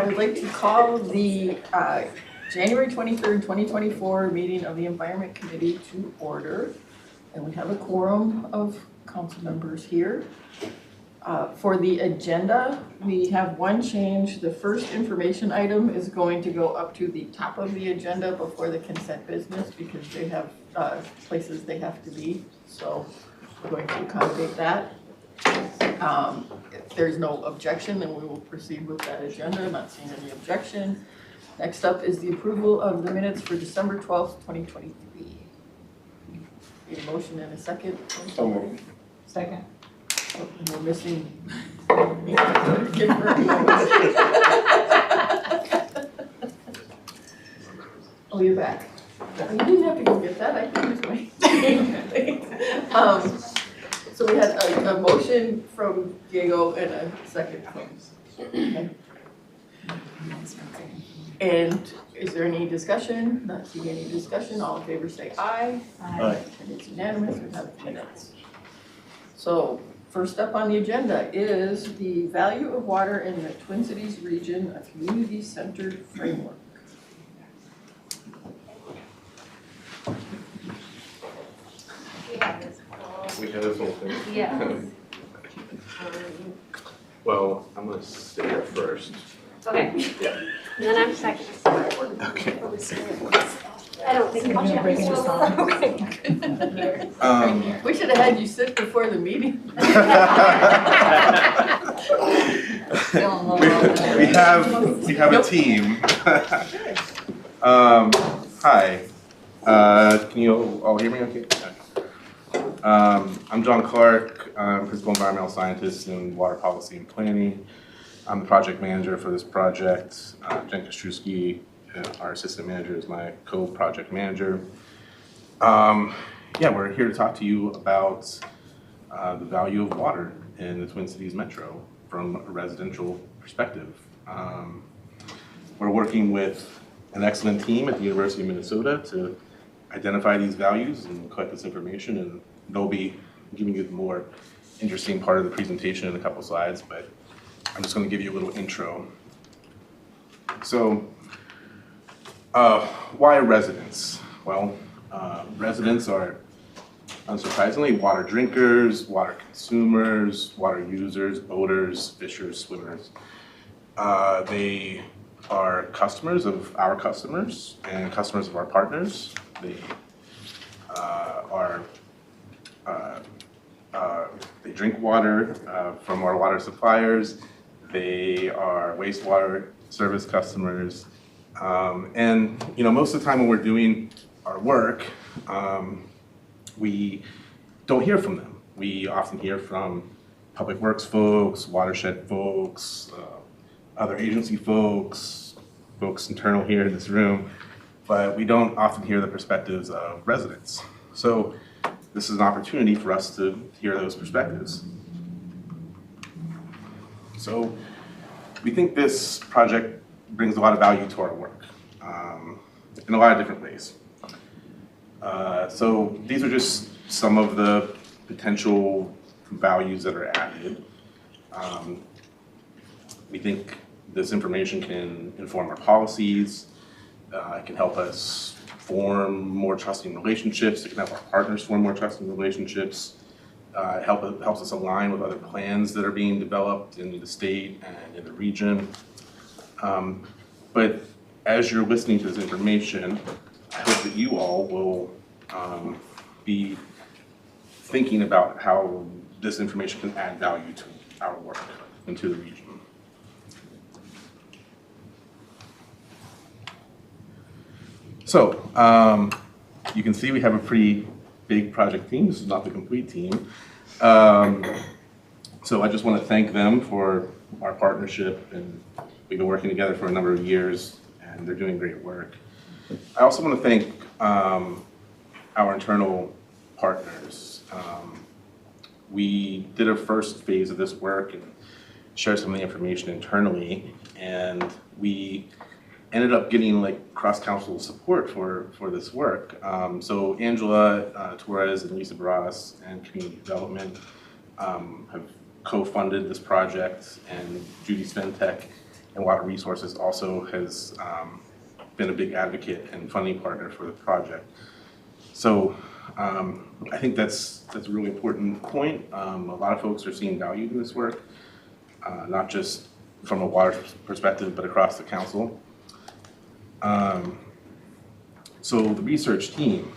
I would like to call the January 23rd, 2024 meeting of the Environment Committee to order. And we have a quorum of council members here. For the agenda, we have one change. The first information item is going to go up to the top of the agenda before the consent business because they have places they have to be. So we're going to accommodate that. If there's no objection, then we will proceed with that agenda. I'm not seeing any objection. Next up is the approval of the minutes for December 12th, 2023. Need a motion and a second? Second. Oh, and we're missing. Oh, you're back. You didn't have to go get that. I can use my. So we had a motion from Diego and a second from. Okay. And is there any discussion? Not seeing any discussion. All in favor say aye. Aye. And it's unanimous. We have minutes. So first up on the agenda is the value of water in the Twin Cities region, a community-centered framework. We have this whole thing. Yeah. Well, I'm gonna sit here first. Okay. Yeah. And then I'm second. Okay. I don't think You're gonna bring us We should have had you sit before the meeting. we have a team. Hi. Can you all hear me okay? I'm John Clark. I'm Principal Environmental Scientist in Water Policy and Planning. I'm the project manager for this project. Jen Kostrowski, our assistant manager, is my co-project manager. Yeah, we're here to talk to you about the value of water in the Twin Cities Metro from a residential perspective. We're working with an excellent team at the University of Minnesota to identify these values and collect this information, and they'll be giving you the more interesting part of the presentation in a couple slides, but I'm just going to give you a little intro. So, why residents? Well, residents are, unsurprisingly, water drinkers, water consumers, water users, boaters, fishers, swimmers. They are customers of our customers and customers of our partners. They they drink water from our water suppliers. They are wastewater service customers. And most of the time when we're doing our work, we don't hear from them. We often hear from public works folks, watershed folks, other agency folks internal here in this room, but we don't often hear the perspectives of residents. So this is an opportunity for us to hear those perspectives. So we think this project brings a lot of value to our work in a lot of different ways. So these are just some of the potential values that are added. We think this information can inform our policies. It can help us form more trusting relationships. It can help our partners form more trusting relationships. It helps us align with other plans that are being developed in the state and in the region. But as you're listening to this information, I hope that you all will be thinking about how this information can add value to our work and to the region. So you can see we have a pretty big project team. This is not the complete team. So I just want to thank them for our partnership, and we've been working together for a number of years, and they're doing great work. I also want to thank our internal partners. We did a first phase of this work and shared some of the information internally, and we ended up getting cross-council support for this work. So Angela Torres and Lisa Barras and Community Development have co-funded this project, and Judy Sventek and Water Resources also has been a big advocate and funding partner for the project. So I think that's a really important point. A lot of folks are seeing value in this work, not just from a water perspective, but across the council. So the research team,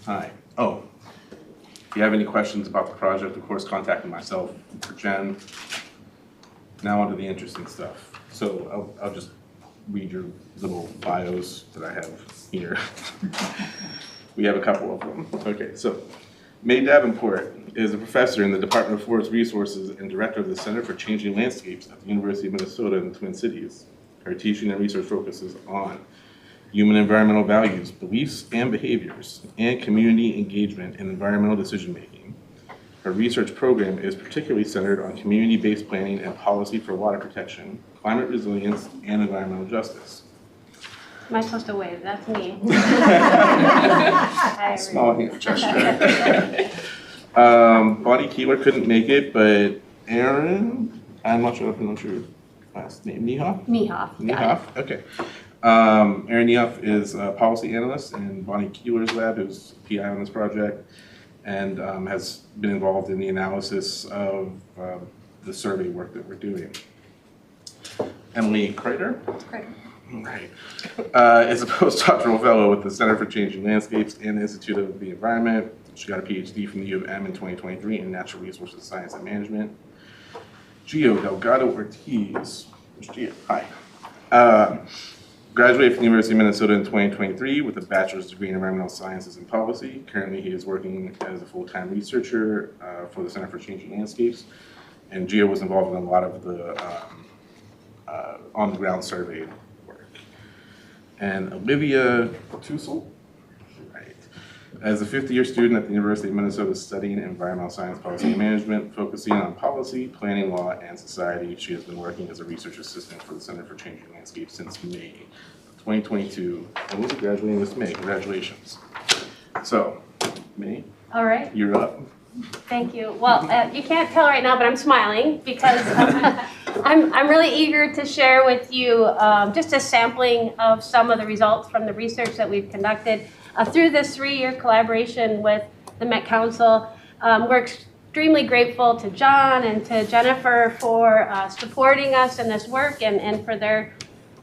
hi. Oh, if you have any questions about the project, of course, contact myself or Jen. Now onto the interesting stuff. So I'll just read your little bios that I have here. We have a couple of them. Okay, so May Davenport is a professor in the Department of Forest Resources and director of the Center for Changing Landscapes at the University of Minnesota in the Twin Cities. Her teaching and research focuses on human environmental values, beliefs and behaviors, and community engagement in environmental decision-making. Her research program is particularly centered on community-based planning and policy for water protection, climate resilience, and environmental justice. Am I supposed to wave? That's me. Hi, Small hand gesture. Bonnie Keeler couldn't make it, but Aaron, I'm not sure if I pronounce your last name, Niehoff? Niehoff. Niehoff, okay. Aaron Niehoff is a policy analyst in Bonnie Keeler's lab, who's PI on this project, and has been involved in the analysis of the survey work that we're doing. Emily Kreider? Right. Is a postdoctoral fellow with the Center for Changing Landscapes and the Institute of the Environment. She got a PhD from the U of M in 2023 in Natural Resources Science and Management. Gio Delgado Ortiz, Gio, hi. Graduated from the University of Minnesota in 2023 with a bachelor's degree in environmental sciences and policy. Currently, he is working as a full-time researcher for the Center for Changing Landscapes. And Gio was involved in a lot of the on-the-ground survey work. And Olivia Tussle, right, as a fifth-year student at the University of Minnesota studying environmental science, policy, and management, focusing on policy, planning, law, and society. She has been working as a research assistant for the Center for Changing Landscapes since May 2022. And we'll be graduating this May. Congratulations. So, May, All right. you're up. Thank you. Well, you can't tell right now, but I'm smiling because I'm really eager to share with you just a sampling of some of the results from the research that we've conducted through this 3-year collaboration with the Met Council. We're extremely grateful to John and to Jennifer for supporting us in this work and for their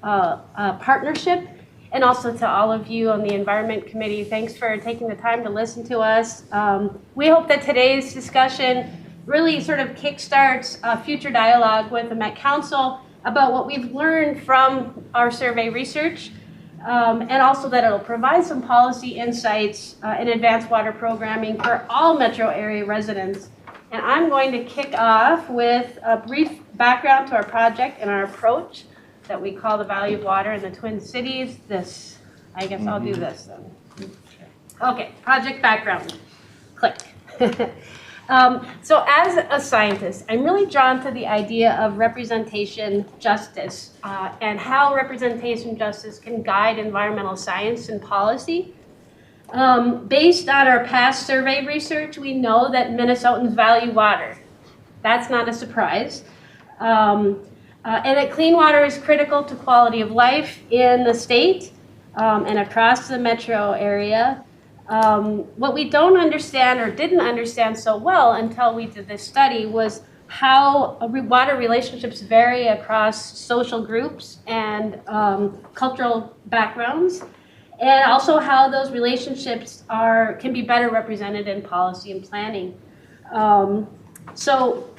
partnership. And also to all of you on the Environment Committee, thanks for taking the time to listen to us. We hope that today's discussion really sort of kickstarts future dialogue with the Met Council about what we've learned from our survey research, and also that it'll provide some policy insights in advanced water programming for all metro area residents. And I'm going to kick off with a brief background to our project and our approach that we call the value of water in the Twin Cities. I guess I'll do this then. Okay, project background. Click. So as a scientist, I'm really drawn to the idea of representation justice and how representation justice can guide environmental science and policy. Based on our past survey research, we know that Minnesotans value water. That's not a surprise. And that clean water is critical to quality of life in the state and across the metro area. What we don't understand or didn't understand so well until we did this study was how water relationships vary across social groups and cultural backgrounds, and also how those relationships can be better represented in policy and planning. So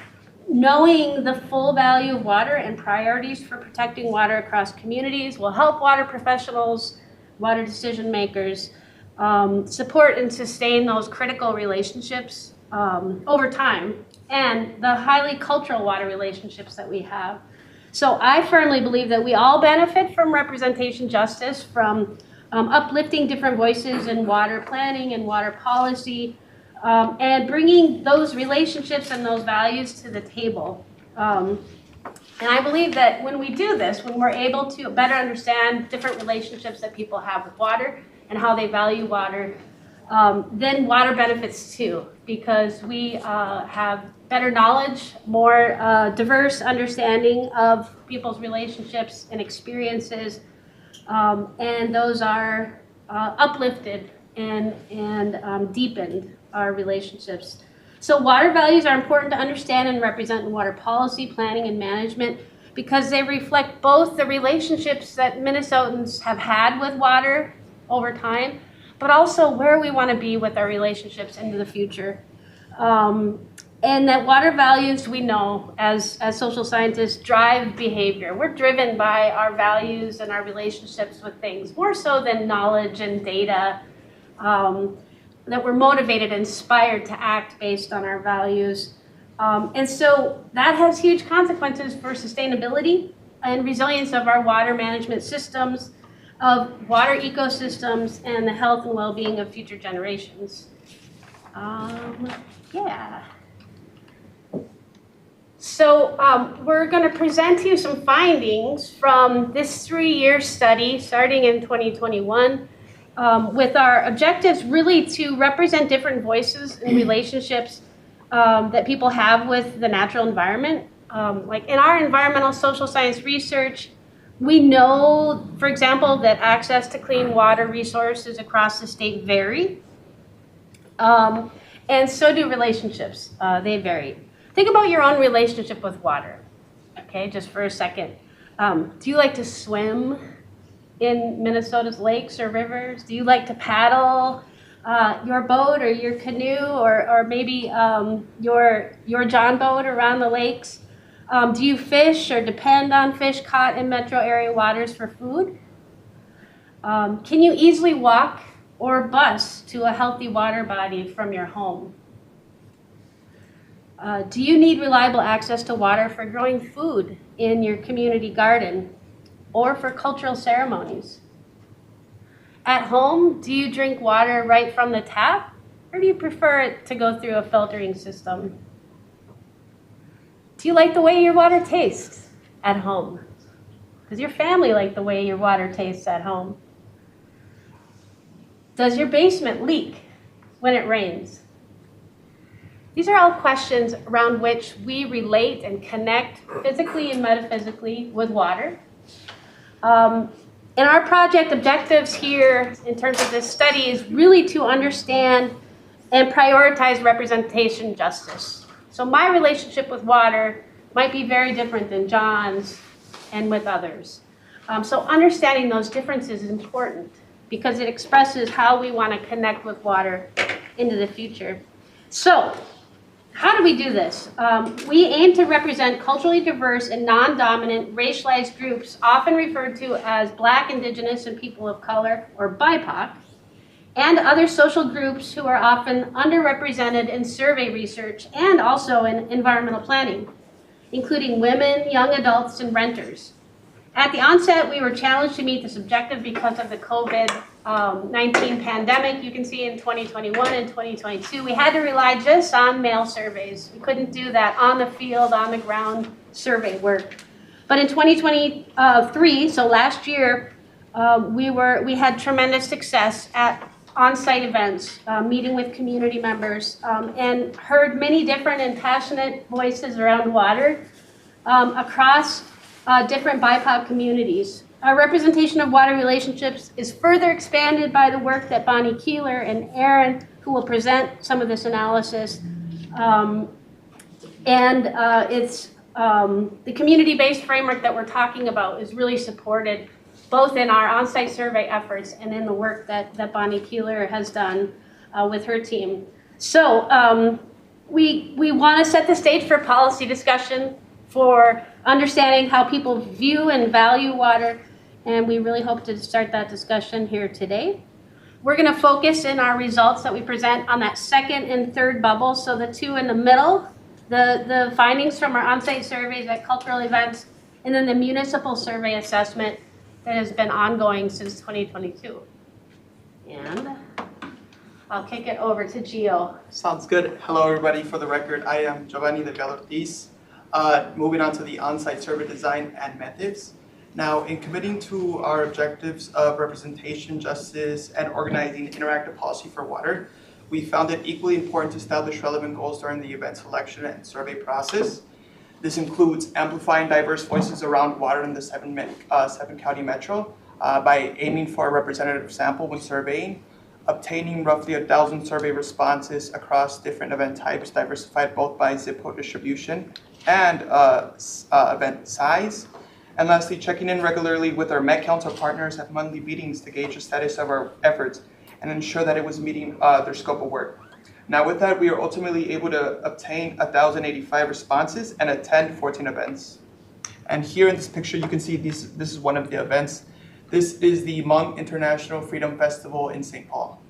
knowing the full value of water and priorities for protecting water across communities will help water professionals, water decision makers, support and sustain those critical relationships over time and the highly cultural water relationships that we have. So I firmly believe that we all benefit from representation justice, from uplifting different voices in water planning and water policy, and bringing those relationships and those values to the table. And I believe that when we do this, when we're able to better understand different relationships that people have with water and how they value water, then water benefits too, because we have better knowledge, more diverse understanding of people's relationships and experiences, and those are uplifted and deepened our relationships. So water values are important to understand and represent in water policy, planning, and management because they reflect both the relationships that Minnesotans have had with water over time, but also where we want to be with our relationships into the future. And that water values, we know, as social scientists, drive behavior. We're driven by our values and our relationships with things, more so than knowledge and data, that we're motivated, inspired to act based on our values. And so that has huge consequences for sustainability and resilience of our water management systems, of water ecosystems, and the health and well-being of future generations. Yeah. So we're going to present to you some findings from this 3-year study starting in 2021 with our objectives really to represent different voices and relationships that people have with the natural environment. Like in our environmental social science research, we know, for example, that access to clean water resources across the state vary. And so do relationships, they vary. Think about your own relationship with water, okay, just for a second. Do you like to swim in Minnesota's lakes or rivers? Do you like to paddle your boat or your canoe or maybe your John boat around the lakes? Do you fish or depend on fish caught in metro area waters for food? Can you easily walk or bus to a healthy water body from your home? Do you need reliable access to water for growing food in your community garden or for cultural ceremonies? At home, do you drink water right from the tap or do you prefer it to go through a filtering system? Do you like the way your water tastes at home? Does your family like the way your water tastes at home? Does your basement leak when it rains? These are all questions around which we relate and connect physically and metaphysically with water. And our project objectives here in terms of this study is really to understand and prioritize representation justice. So my relationship with water might be very different than John's and with others. So understanding those differences is important because it expresses how we want to connect with water into the future. So, how do we do this? We aim to represent culturally diverse and non-dominant racialized groups, often referred to as Black, Indigenous, and people of color, or BIPOC, and other social groups who are often underrepresented in survey research and also in environmental planning, including women, young adults, and renters. At the onset, we were challenged to meet this objective because of the COVID-19 pandemic. You can see in 2021 and 2022, we had to rely just on mail surveys. We couldn't do that on the field, on the ground survey work. But in 2023, so last year, we had tremendous success at on-site events, meeting with community members, and heard many different and passionate voices around water across different BIPOC communities. Our representation of water relationships is further expanded by the work that Bonnie Keeler and Aaron, who will present some of this analysis, it's the community-based framework that we're talking about is really supported both in our on-site survey efforts and in the work that Bonnie Keeler has done with her team. So we want to set the stage for policy discussion, for understanding how people view and value water, and we really hope to start that discussion here today. We're going to focus in our results that we present on that second and third bubble, so the two in the middle, the findings from our on-site surveys at cultural events, and then the municipal survey assessment that has been ongoing since 2022. And I'll kick it over to Gio. Sounds good. Hello, everybody. For the record, I am Giovanni de Ortiz. Moving on to the on-site survey design and methods. Now, in committing to our objectives of representation, justice, and organizing interactive policy for water, we found it equally important to establish relevant goals during the event selection and survey process. This includes amplifying diverse voices around water in the seven county metro by aiming for a representative sample when surveying, obtaining roughly 1,000 survey responses across different event types, diversified both by zip code distribution and event size. And lastly, checking in regularly with our Met Council partners at monthly meetings to gauge the status of our efforts and ensure that it was meeting their scope of work. Now with that, we are ultimately able to obtain 1,085 responses and attend 14 events. And here in this picture, you can see this is one of the events. This is the Hmong International Freedom Festival in St. Paul.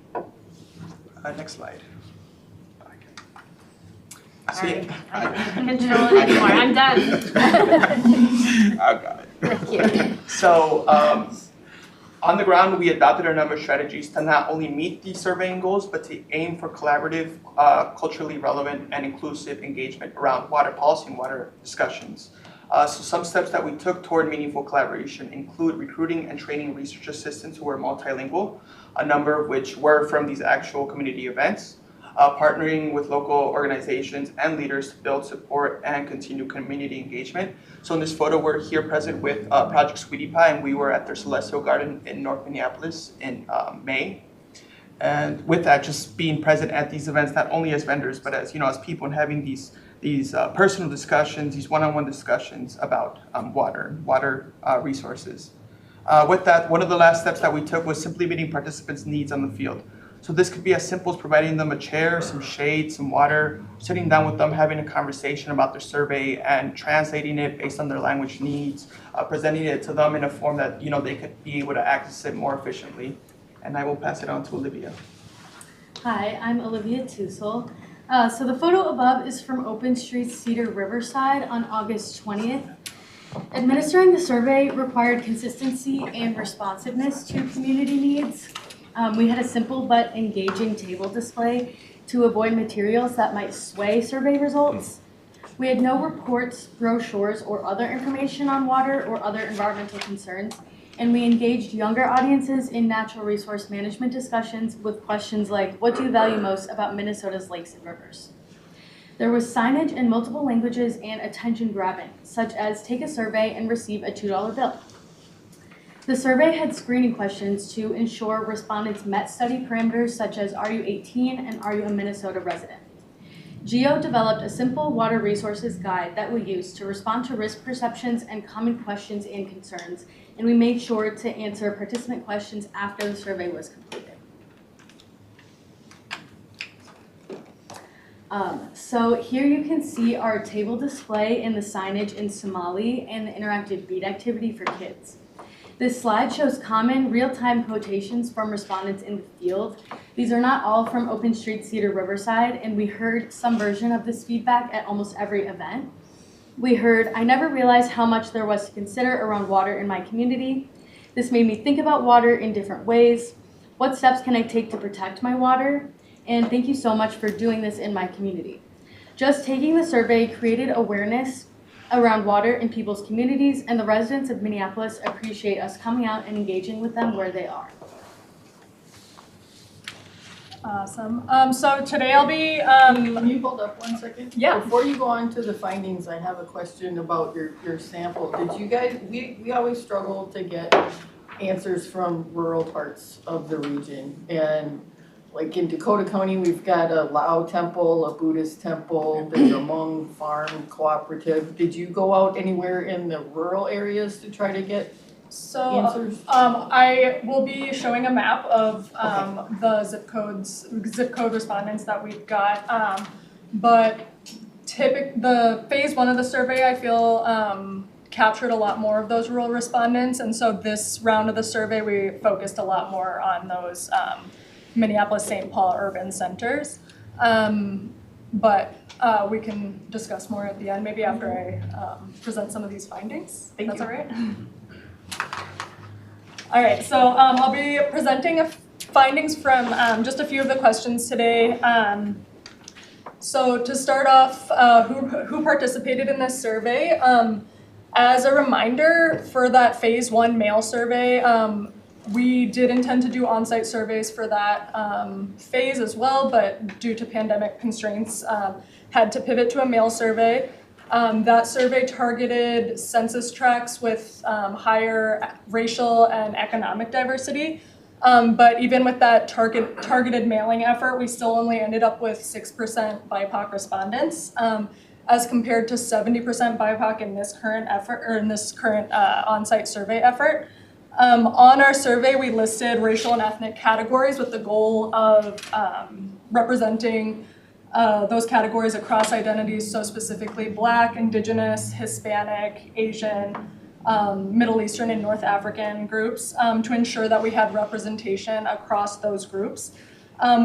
Next slide. Sorry, I can't control it anymore. I'm done. I got it. Thank you. So on the ground, we adopted a number of strategies to not only meet these surveying goals, but to aim for collaborative, culturally relevant, and inclusive engagement around water policy and water discussions. So some steps that we took toward meaningful collaboration include recruiting and training research assistants who are multilingual, a number of which were from these actual community events, partnering with local organizations and leaders to build support and continue community engagement. So in this photo, we're here present with Project Sweetie Pie, and we were at their Celestial Garden in North Minneapolis in May. And with that, just being present at these events, not only as vendors, but as as people, and having these personal discussions, these one-on-one discussions about water resources. With that, one of the last steps that we took was simply meeting participants' needs on the field. So this could be as simple as providing them a chair, some shade, some water, sitting down with them, having a conversation about their survey and translating it based on their language needs, presenting it to them in a form that they could be able to access it more efficiently. And I will pass it on to Olivia. Hi, I'm Olivia Tussel. So the photo above is from Open Streets Cedar Riverside on August 20th. Administering the survey required consistency and responsiveness to community needs. We had a simple but engaging table display to avoid materials that might sway survey results. We had no reports, brochures, or other information on water or other environmental concerns, and we engaged younger audiences in natural resource management discussions with questions like, what do you value most about Minnesota's lakes and rivers? There was signage in multiple languages and attention grabbing, such as take a survey and receive a $2 bill. The survey had screening questions to ensure respondents met study parameters such as are you 18 and are you a Minnesota resident. GEO developed a simple water resources guide that we used to respond to risk perceptions and common questions and concerns, and we made sure to answer participant questions after the survey was completed. So here you can see our table display and the signage in Somali and the interactive beat activity for kids. This slide shows common real-time quotations from respondents in the field. These are not all from Open Street Cedar Riverside, and we heard some version of this feedback at almost every event. We heard, I never realized how much there was to consider around water in my community. This made me think about water in different ways. What steps can I take to protect my water? And thank you so much for doing this in my community. Just taking the survey created awareness around water in people's communities, and the residents of Minneapolis appreciate us coming out and engaging with them where they are. Awesome. So today I'll be, Can you hold up 1 second? Yeah. Before you go on to the findings, I have a question about your sample. Did you guys, we always struggle to get answers from rural parts of the region. And like in Dakota County, we've got a Lao temple, a Buddhist temple, there's a Hmong farm cooperative. Did you go out anywhere in the rural areas to try to get answers? I will be showing a map of the zip code respondents that we've got. But the phase 1 of the survey, I feel captured a lot more of those rural respondents, and so this round of the survey we focused a lot more on those Minneapolis-St. Paul urban centers. But we can discuss more at the end, maybe after I present some of these findings. Thank That's you. all right? All right, so I'll be presenting findings from just a few of the questions today. So to start off, who participated in this survey? As a reminder, for that phase 1 mail survey, We did intend to do on-site surveys for that phase as well, but due to pandemic constraints, had to pivot to a mail survey. That survey targeted census tracts with higher racial and economic diversity. But even with that targeted mailing effort, we still only ended up with 6% BIPOC respondents, as compared to 70% BIPOC in this current effort, or in this current on-site survey effort. On our survey, we listed racial and ethnic categories with the goal of representing those categories across identities, so specifically Black, Indigenous, Hispanic, Asian, Middle Eastern, and North African groups, to ensure that we had representation across those groups.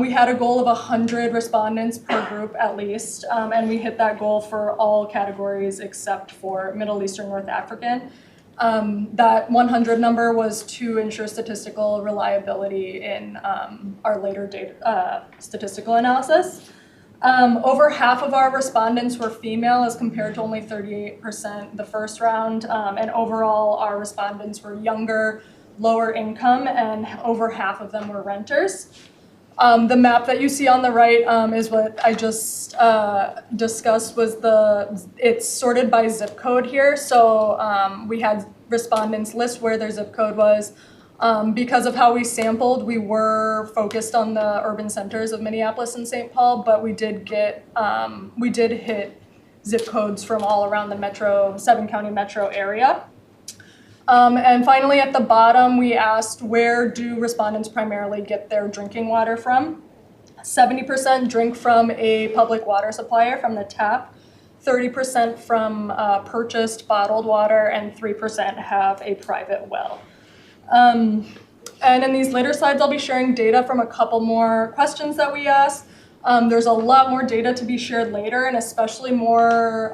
We had a goal of 100 respondents per group at least, and we hit that goal for all categories except for Middle Eastern, North African. That 100 number was to ensure statistical reliability in our later data, statistical analysis. Over half of our respondents were female as compared to only 38% the first round, and overall our respondents were younger, lower income, and over half of them were renters. The map that you see on the right is what I just discussed. It's sorted by zip code here. So we had respondents list where their zip code was. Because of how we sampled, we were focused on the urban centers of Minneapolis and St. Paul, but we did hit zip codes from all around the 7-county metro area. And finally, at the bottom, we asked, where do respondents primarily get their drinking water from? 70% drink from a public water supplier from the tap, 30% from purchased bottled water, and 3% have a private well. And in these later slides, I'll be sharing data from a couple more questions that we asked. There's a lot more data to be shared later, and especially more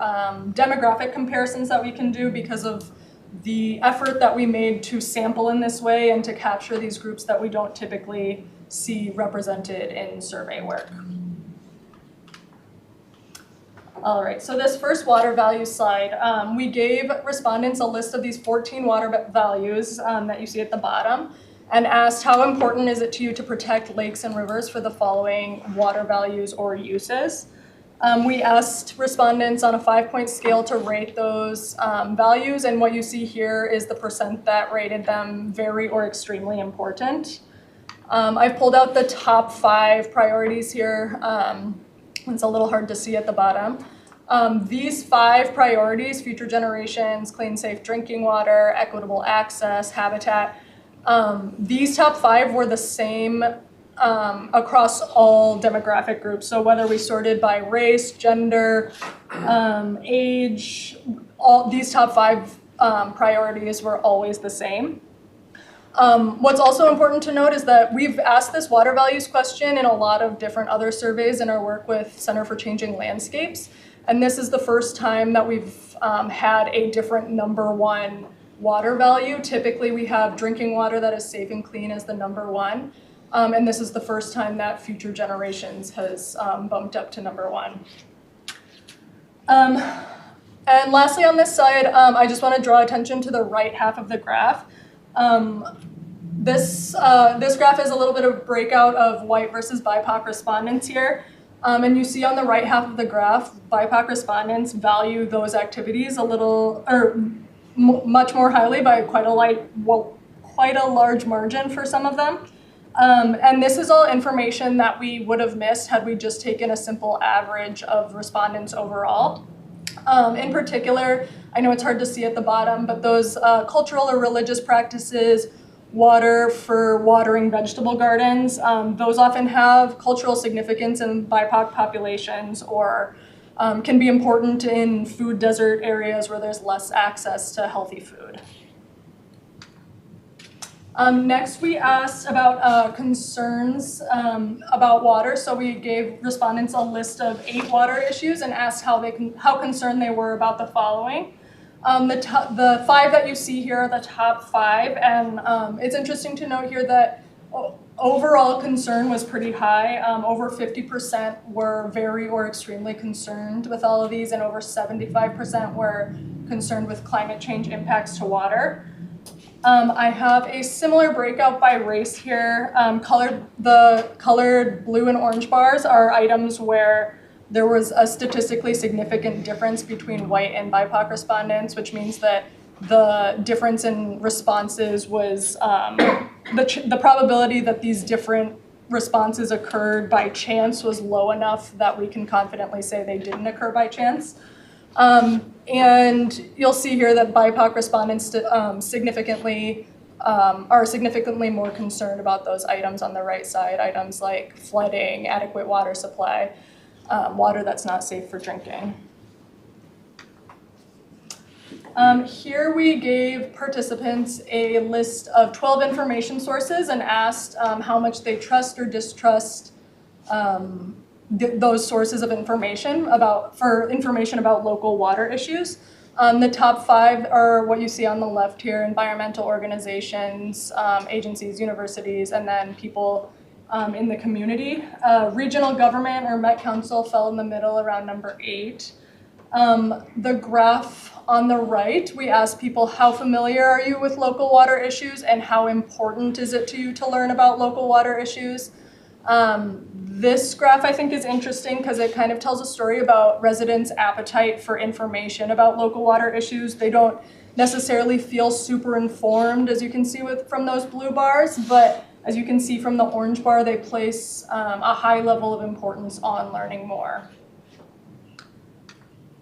demographic comparisons that we can do because of the effort that we made to sample in this way and to capture these groups that we don't typically see represented in survey work. All right, so this first water value slide, we gave respondents a list of these 14 water values that you see at the bottom and asked, how important is it to you to protect lakes and rivers for the following water values or uses? We asked respondents on a 5-point scale to rate those values, and what you see here is the percent that rated them very or extremely important. I've pulled out the top 5 priorities here. It's a little hard to see at the bottom. These 5 priorities, future generations, clean, safe drinking water, equitable access, habitat, these top 5 were the same across all demographic groups. So whether we sorted by race, gender, age, all these top 5 priorities were always the same. What's also important to note is that we've asked this water values question in a lot of different other surveys in our work with Center for Changing Landscapes. And this is the first time that we've had a different number 1 water value. Typically we have drinking water that is safe and clean as the number 1. And this is the first time that future generations has bumped up to number 1. And lastly on this side, I just want to draw attention to the right half of the graph. This graph is a little bit of a breakout of white versus BIPOC respondents here. And you see on the right half of the graph, BIPOC respondents value those activities a little, or much more highly by quite a large margin for some of them. And this is all information that we would have missed had we just taken a simple average of respondents overall. In particular, I know it's hard to see at the bottom, but those cultural or religious practices, water for watering vegetable gardens, those often have cultural significance in BIPOC populations or can be important in food desert areas where there's less access to healthy food. Next, we asked about concerns about water. So we gave respondents a list of 8 water issues and asked how concerned they were about the following. The 5 that you see here are the top 5, and it's interesting to note here that overall concern was pretty high. Over 50% were very or extremely concerned with all of these, and over 75% were concerned with climate change impacts to water. I have a similar breakout by race here. The colored blue and orange bars are items where there was a statistically significant difference between white and BIPOC respondents, which means that the difference in responses was the probability that these different responses occurred by chance was low enough that we can confidently say they didn't occur by chance. And you'll see here that BIPOC respondents are significantly more concerned about those items on the right side, items like flooding, adequate water supply, water that's not safe for drinking. Here we gave participants a list of 12 information sources and asked how much they trust or distrust those sources of information about local water issues. The top 5 are what you see on the left here: environmental organizations, agencies, universities, and then people in the community. Regional government or Met Council fell in the middle around number 8. The graph on the right, we asked people, how familiar are you with local water issues and how important is it to you to learn about local water issues? This graph I think is interesting because it kind of tells a story about residents' appetite for information about local water issues. They don't necessarily feel super informed, as you can see from those blue bars, but as you can see from the orange bar, they place a high level of importance on learning more.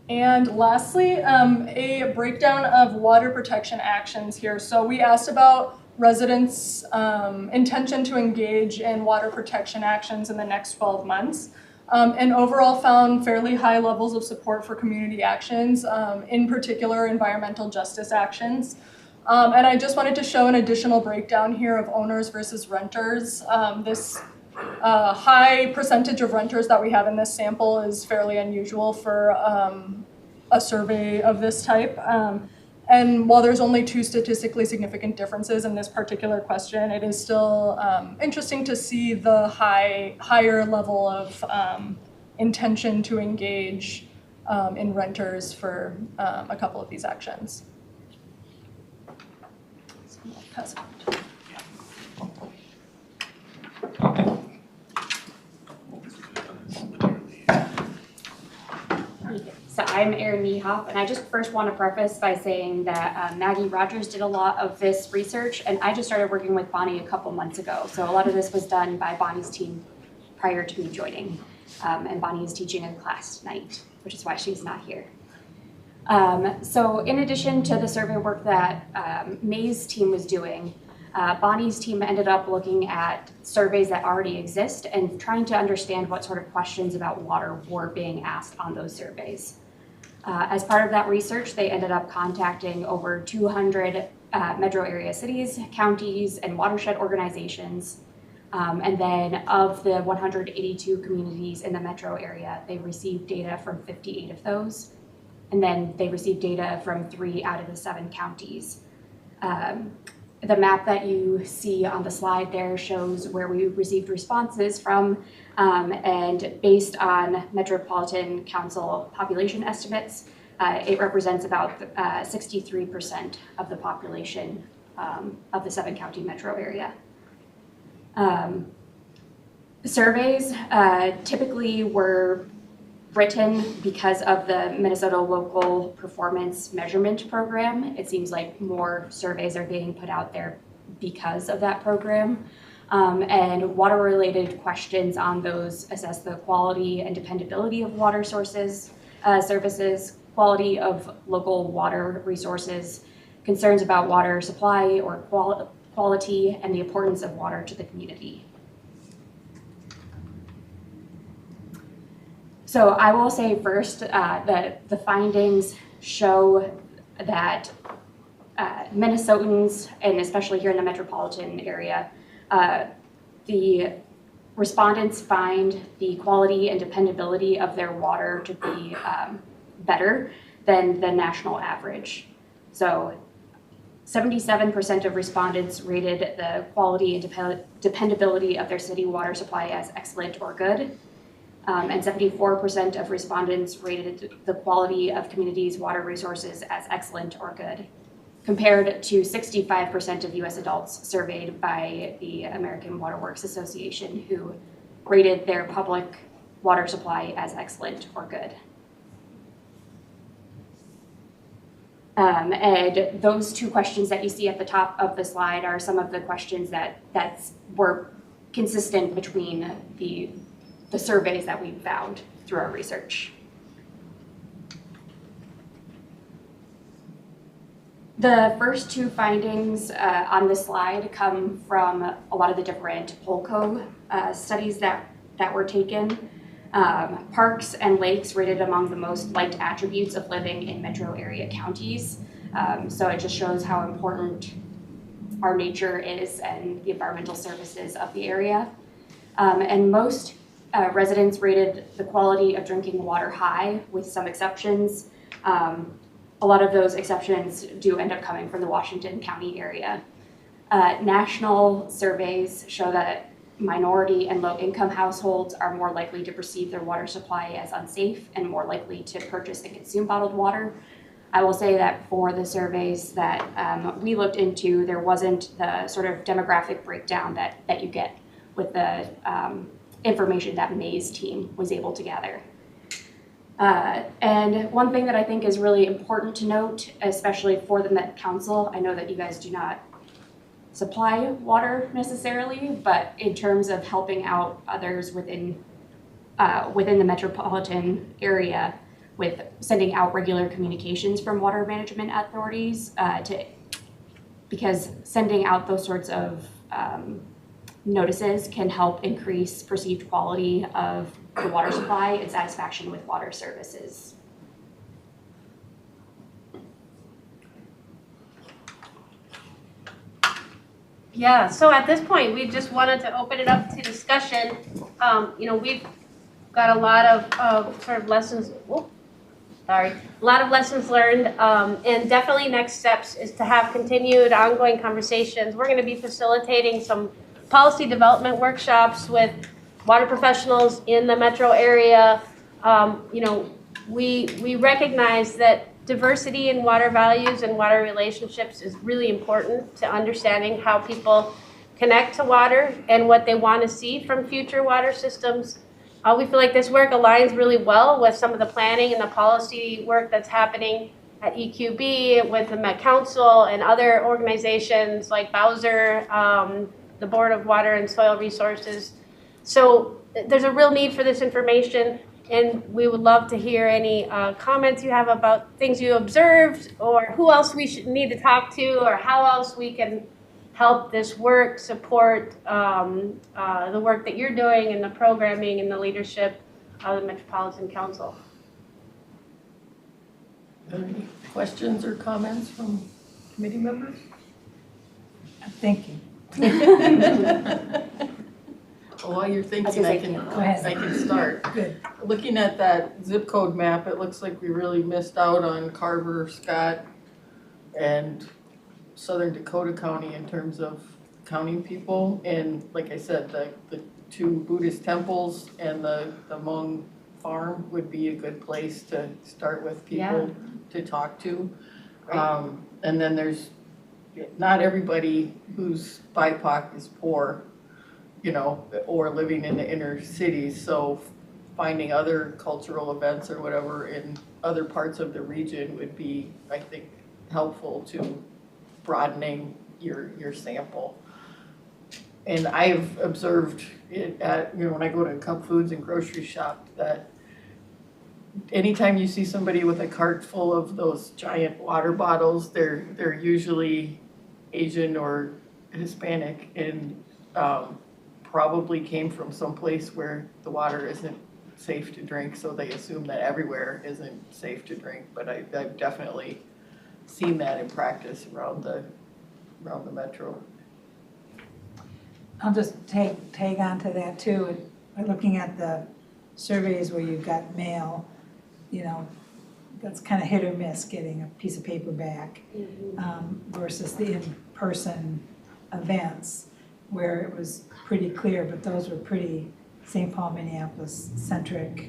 And lastly, a breakdown of water protection actions here. So we asked about residents' intention to engage in water protection actions in the next 12 months, and overall found fairly high levels of support for community actions, in particular environmental justice actions. And I just wanted to show an additional breakdown here of owners versus renters. This high percentage of renters that we have in this sample is fairly unusual for a survey of this type. And while there's only 2 statistically significant differences in this particular question, it is still interesting to see the higher level of intention to engage in renters for a couple of these actions. So I'll pass it on. So I'm Erin Niehoff, and I just first want to preface by saying that Maggie Rogers did a lot of this research, and I just started working with Bonnie a couple months ago. So a lot of this was done by Bonnie's team prior to me joining, and Bonnie is teaching a class tonight, which is why she's not here. So in addition to the survey work that May's team was doing, Bonnie's team ended up looking at surveys that already exist and trying to understand what sort of questions about water were being asked on those surveys. As part of that research, they ended up contacting over 200 metro area cities, counties, and watershed organizations. And then of the 182 communities in the metro area, they received data from 58 of those. And then they received data from 3 out of the 7 counties. The map that you see on the slide there shows where we received responses from, and based on Metropolitan Council population estimates, it represents about 63% of the population of the 7-county metro area. Surveys typically were written because of the Minnesota Local Performance Measurement Program. It seems like more surveys are being put out there because of that program. And water-related questions on those assess the quality and dependability of water sources, services, quality of local water resources, concerns about water supply or quality, and the importance of water to the community. So I will say first that the findings show that Minnesotans, and especially here in the metropolitan area, the respondents find the quality and dependability of their water to be better than the national average. So 77% of respondents rated the quality and dependability of their city water supply as excellent or good. And 74% of respondents rated the quality of communities' water resources as excellent or good. compared to 65% of US adults surveyed by the American Water Works Association, who rated their public water supply as excellent or good. And those two questions that you see at the top of the slide are some of the questions that were consistent between the surveys that we found through our research. The first two findings on this slide come from a lot of the different Polco studies that were taken. Parks and lakes rated among the most liked attributes of living in metro area counties. So it just shows how important our nature is and the environmental services of the area. And most residents rated the quality of drinking water high, with some exceptions. A lot of those exceptions do end up coming from the Washington County area. National surveys show that minority and low-income households are more likely to perceive their water supply as unsafe and more likely to purchase and consume bottled water. I will say that for the surveys that we looked into, there wasn't the sort of demographic breakdown that you get with the information that May's team was able to gather. And one thing that I think is really important to note, especially for the Met Council, I know that you guys do not supply water necessarily, but in terms of helping out others within the metropolitan area with sending out regular communications from water management authorities, because sending out those sorts of notices can help increase perceived quality of the water supply and satisfaction with water services. Yeah, so at this point, we just wanted to open it up to discussion. We've got a lot of sort of lessons, a lot of lessons learned, and definitely next steps is to have continued ongoing conversations. We're gonna be facilitating some policy development workshops with water professionals in the metro area. We recognize that diversity in water values and water relationships is really important to understanding how people connect to water and what they want to see from future water systems. We feel like this work aligns really well with some of the planning and the policy work that's happening at EQB with the Met Council and other organizations like Bowser, the Board of Water and Soil Resources. So there's a real need for this information, and we would love to hear any comments you have about things you observed, or who else we need to talk to, or how else we can help this work support the work that you're doing and the programming and the leadership of the Metropolitan Council. Any questions or comments from committee members? I'm thinking. While you're thinking, I can start. Good. Looking at that zip code map, it looks like we really missed out on Carver, Scott, and Southern Dakota County in terms of counting people. And like I said, the two Buddhist temples and the Hmong farm would be a good place to start with people to talk to. And then there's, not everybody who's BIPOC is poor, or living in the inner cities. So finding other cultural events or whatever in other parts of the region would be, I think, helpful to broadening your sample. And I've observed it at, when I go to Cup Foods and grocery shop, that anytime you see somebody with a cart full of those giant water bottles, they're usually Asian or Hispanic, and probably came from someplace where the water isn't safe to drink, so they assume that everywhere isn't safe to drink. But I've definitely seen that in practice around the metro. I'll just tag on to that too. Looking at the surveys where you've got mail, that's kind of hit or miss getting a piece of paper back, versus the in-person events where it was pretty clear, but those were pretty St. Paul, Minneapolis centric.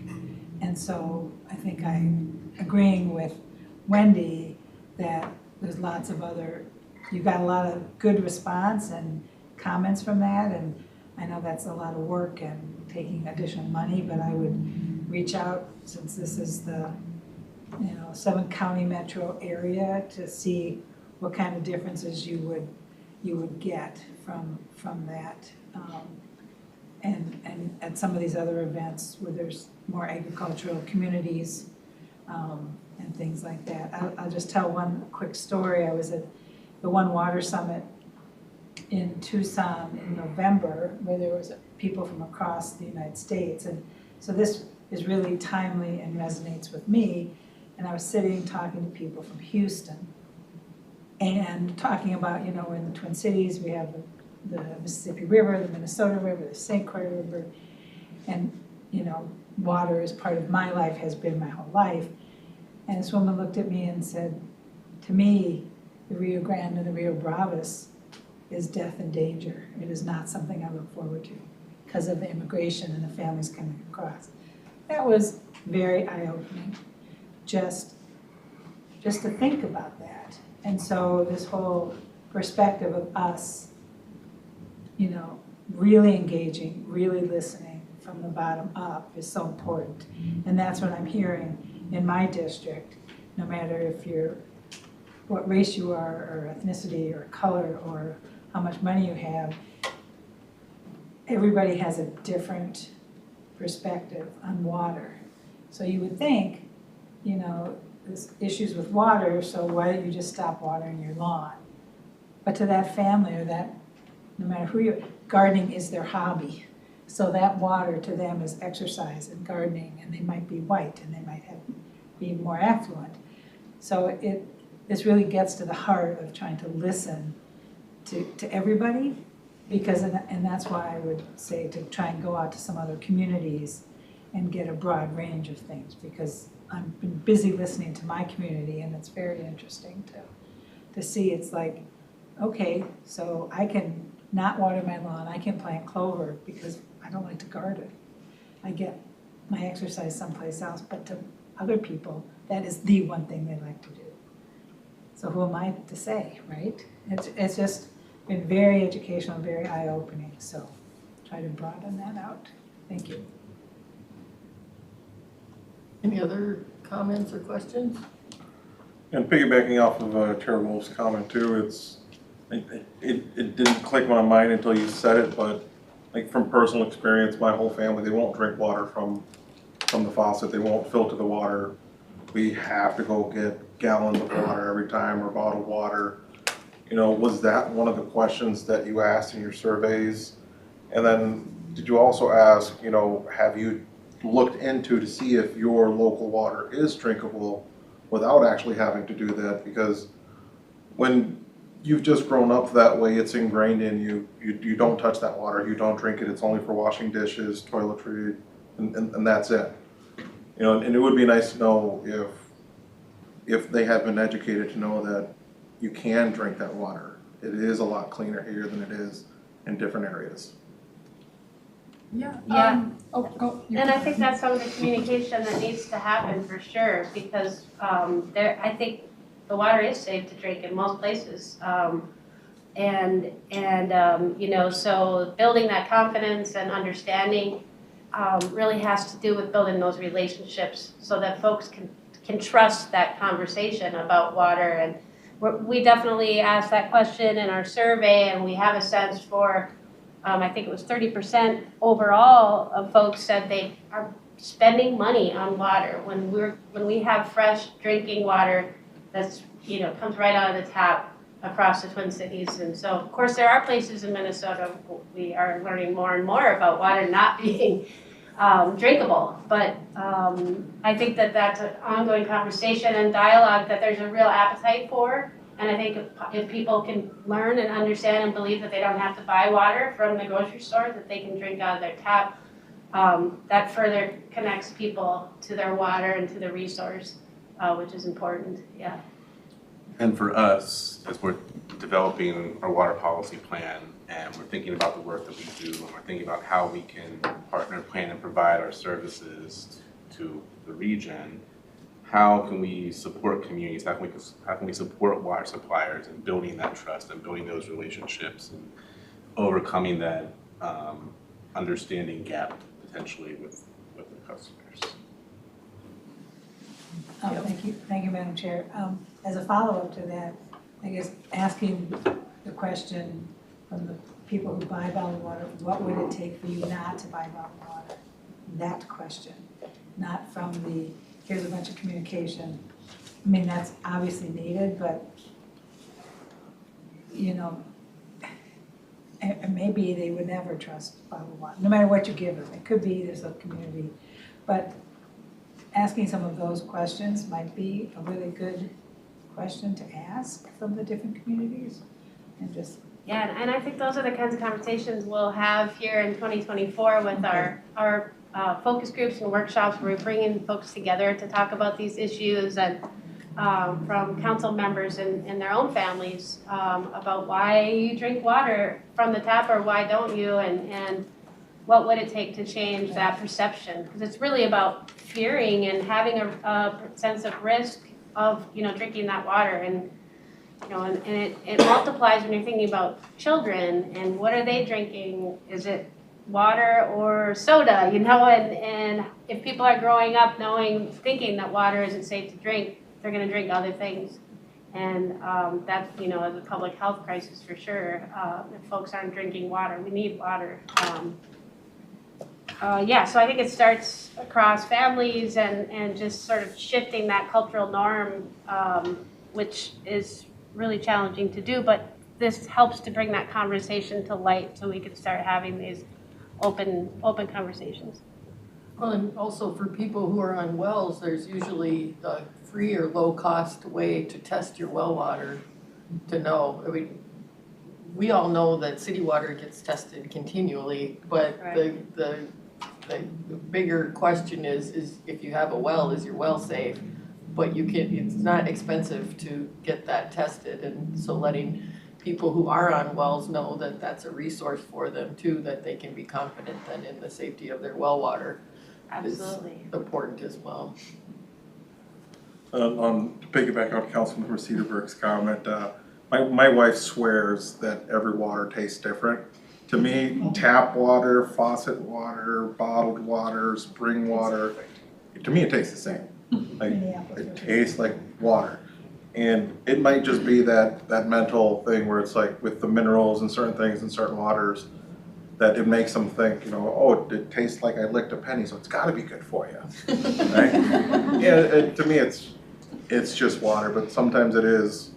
And so I think I'm agreeing with Wendy that there's lots of other, you got a lot of good response and comments from that, and I know that's a lot of work and taking additional money, but I would reach out, since this is the, 7-county metro area, to see what kind of differences you would get from that. And at some of these other events where there's more agricultural communities, and things like that. I'll just tell one quick story. I was at the One Water Summit in Tucson in November, where there was people from across the United States, and so this is really timely and resonates with me. And I was sitting talking to people from Houston and talking about, in the Twin Cities we have the Mississippi River, the Minnesota River, the St. Croix River, and water is part of my life, has been my whole life. And this woman looked at me and said, to me, the Rio Grande and the Rio Bravas is death and danger. It is not something I look forward to because of the immigration and the families coming across. That was very eye-opening, just to think about that. And so this whole perspective of us, really engaging, really listening from the bottom up is so important. And that's what I'm hearing in my district, no matter if you're, what race you are, or ethnicity, or color, or how much money you have, everybody has a different perspective on water. So you would think, there's issues with water, so why don't you just stop watering your lawn? But to that family, or that, no matter who you're, gardening is their hobby. So that water to them is exercise and gardening, and they might be white, and they might be more affluent. So this really gets to the heart of trying to listen to everybody, because, and that's why I would say to try and go out to some other communities and get a broad range of things, because I've been busy listening to my community, and it's very interesting to see. It's like, okay, so I can not water my lawn, I can plant clover because I don't like to garden. I get my exercise someplace else, but to other people, that is the one thing they like to do. So who am I to say, right? It's just been very educational, very eye-opening, so try to broaden that out. Thank you. Any other comments or questions? And piggybacking off of Tara Wolf's comment too, it didn't click in my mind until you said it, but like from personal experience, my whole family, they won't drink water from the faucet, they won't filter the water. We have to go get gallons of water every time, or bottled water. Was that one of the questions that you asked in your surveys? And then did you also ask, have you looked into to see if your local water is drinkable without actually having to do that? Because when you've just grown up that way, it's ingrained in you. You don't touch that water, you don't drink it, it's only for washing dishes, toiletry, and that's it. And it would be nice to know if they have been educated to know that you can drink that water. It is a lot cleaner here than it is in different areas. Yeah. Yeah. Go. And I think that's some of the communication that needs to happen for sure, because I think the water is safe to drink in most places. So building that confidence and understanding really has to do with building those relationships so that folks can trust that conversation about water. And we definitely asked that question in our survey, and we have a sense for, I think it was 30% overall of folks said they are spending money on water. When we have fresh drinking water that's, comes right out of the tap across the Twin Cities. And so, of course, there are places in Minnesota we are learning more and more about water not being drinkable. But I think that that's an ongoing conversation and dialogue that there's a real appetite for. And I think if people can learn and understand and believe that they don't have to buy water from the grocery store, that they can drink out of their tap, that further connects people to their water and to the resource, which is important, yeah. And for us, as we're developing our water policy plan, and we're thinking about the work that we do, and we're thinking about how we can partner, plan, and provide our services to the region, how can we support communities? How can we support water suppliers and building that trust and building those relationships and overcoming that understanding gap potentially with the customers? Thank you, Madam Chair. As a follow-up to that, I guess asking the question from the people who buy bottled water, what would it take for you not to buy bottled water? That question, not from the, here's a bunch of communication. I mean, that's obviously needed, but, you know, and maybe they would never trust bottled water, no matter what you give them. It could be there's a community, but asking some of those questions might be a really good question to ask from the different communities, and just. Yeah, and I think those are the kinds of conversations we'll have here in 2024 with our focus groups and workshops where we're bringing folks together to talk about these issues, and from council members and their own families about why you drink water from the tap or why don't you, and what would it take to change that perception? Because it's really about fearing and having a sense of risk of, you know, drinking that water, and you know, and it multiplies when you're thinking about children and what are they drinking? Is it water or soda? You know, and if people are growing up thinking that water isn't safe to drink, they're going to drink other things, and that's, you know, as a public health crisis for sure. If folks aren't drinking water, we need water. Yeah, so I think it starts across families and just sort of shifting that cultural norm, which is really challenging to do, but this helps to bring that conversation to light so we can start having these open conversations. Well, and also for people who are on wells, there's usually a free or low-cost way to test your well water to know. I mean, we all know that city water gets tested continually, but Right. the bigger question is if you have a well, is your well safe? But it's not expensive to get that tested, and so letting people who are on wells know that that's a resource for them too, that they can be confident then in the safety of their well water. Absolutely. Is important as well. To piggyback on Councilmember Cedarburg's comment, my wife swears that every water tastes different. To me, tap water, faucet water, bottled water, spring water, to me it tastes the same. Like, it tastes like water. And it might just be that mental thing where it's like with the minerals and certain things in certain waters that it makes them think, you know, oh, it tastes like I licked a penny, so it's gotta be good for you, right? Yeah, to me it's just water, but sometimes it is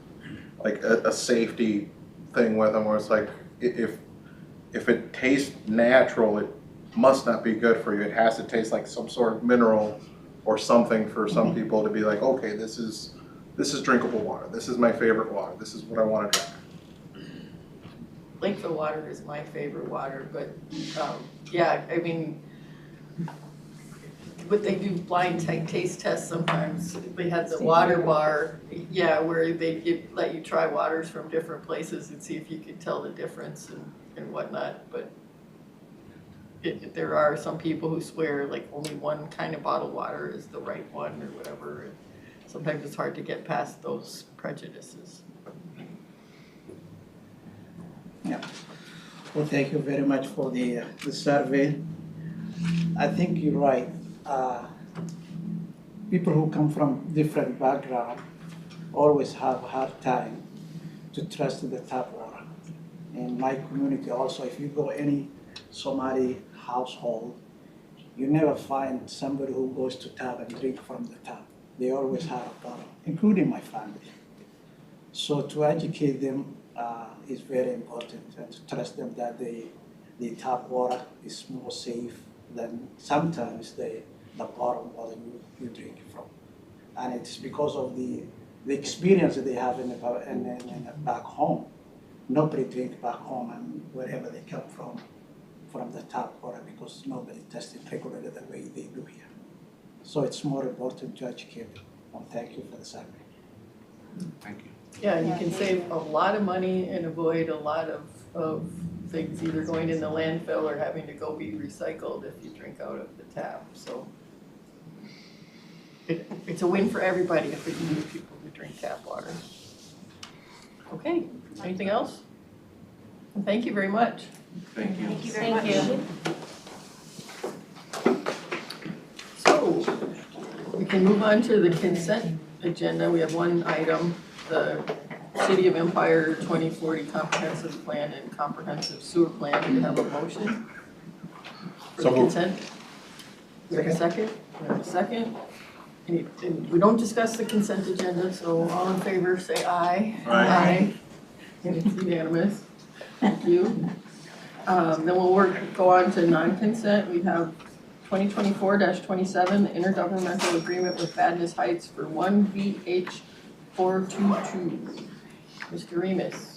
like a safety thing with them where it's like, if it tastes natural, it must not be good for you. It has to taste like some sort of mineral or something for some people to be like, okay, this is drinkable water. This is my favorite water. This is what I want to drink. Lakeville water is my favorite water, but yeah, I mean, but they do blind taste tests sometimes. They had the water bar, yeah, where they let you try waters from different places and see if you could tell the difference and whatnot, but there are some people who swear like only one kind of bottled water is the right one or whatever. And sometimes it's hard to get past those prejudices. Yeah. Well, thank you very much for the survey. I think you're right. People who come from different backgrounds always have a hard time to trust the tap water. In my community also, if you go any Somali household, you never find somebody who goes to tap and drink from the tap. They always have a bottle, including my family. So to educate them is very important, and to trust them that the tap water is more safe than sometimes the bottled water you drink from. And it's because of the experience that they have in back home. Nobody drinks back home and wherever they come from the tap water, because nobody tested regularly the way they do here. So it's more important to educate them. Well, thank you for the survey. Thank you. Yeah, you can save a lot of money and avoid a lot of things either going in the landfill or having to go be recycled if you drink out of the tap, so. it's a win for everybody if we can get people to drink tap water. Okay, anything else? And thank you very much. Thank you. Thank you very much. So, we can move on to the consent agenda. We have one item, the City of Empire 2040 Comprehensive Plan and Comprehensive Sewer Plan. Do we have a motion for the So moved. consent? We have a second? We have a second. And we don't discuss the consent agenda, so all in favor, say aye. Aye. And it's unanimous. Thank you. Then we'll go on to non-consent. We have 2024-27, Intergovernmental Agreement with Vadnais Heights for 1VH 422. Mr. Remus.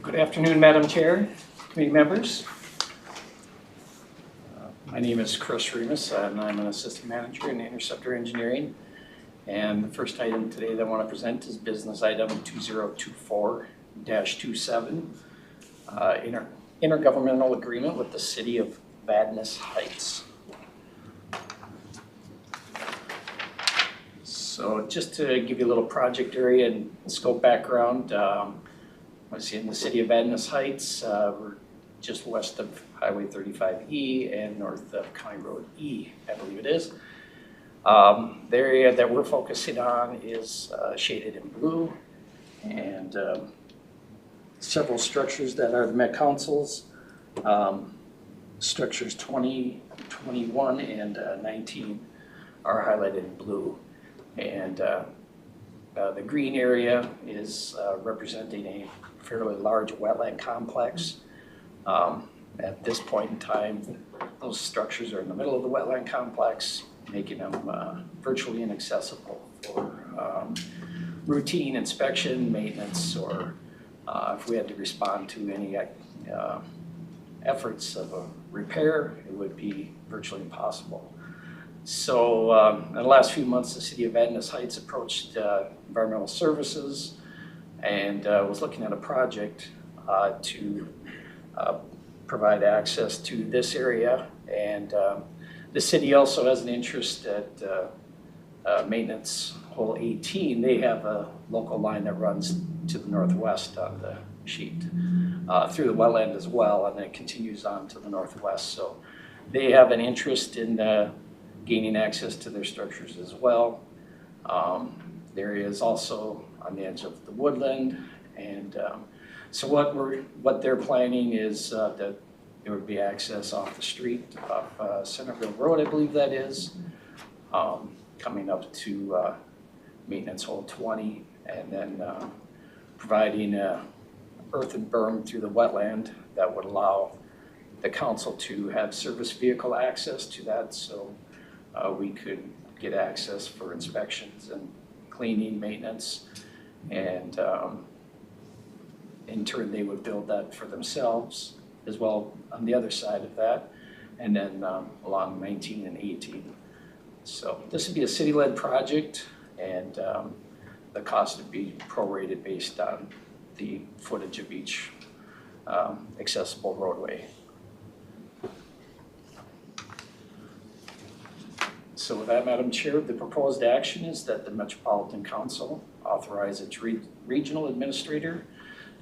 Good afternoon, Madam Chair, committee members. My name is Chris Remus, and I'm an assistant manager in Interceptor Engineering. And the first item today that I want to present is business item 2024-27, intergovernmental agreement with the City of Vadnais Heights. So just to give you a little project area and scope background, was in the City of Vadnais Heights. We're just west of Highway 35E and north of County Road E, I believe it is. The area that we're focusing on is shaded in blue, and several structures that are the Met Councils. Structures 20, 21, and 19 are highlighted in blue. And the green area is representing a fairly large wetland complex. At this point in time, those structures are in the middle of the wetland complex, making them virtually inaccessible for routine inspection, maintenance, or if we had to respond to any efforts of a repair, it would be virtually impossible. So in the last few months, the City of Vadnais Heights approached Environmental Services and was looking at a project to provide access to this area. And the city also has an interest at maintenance hole 18. They have a local line that runs to the northwest on the sheet through the wetland as well, and then it continues on to the northwest. So they have an interest in gaining access to their structures as well. The area is also on the edge of the woodland, and so what they're planning is that there would be access off the street, off Centerville Road, I believe that is, coming up to maintenance hole 20, and then providing earthen berm through the wetland that would allow the council to have service vehicle access to that, so we could get access for inspections and cleaning, maintenance, and in turn they would build that for themselves as well on the other side of that, and then along 19 and 18. So this would be a city-led project, and the cost would be prorated based on the footage of each accessible roadway. So with that, Madam Chair, the proposed action is that the Metropolitan Council authorize its regional administrator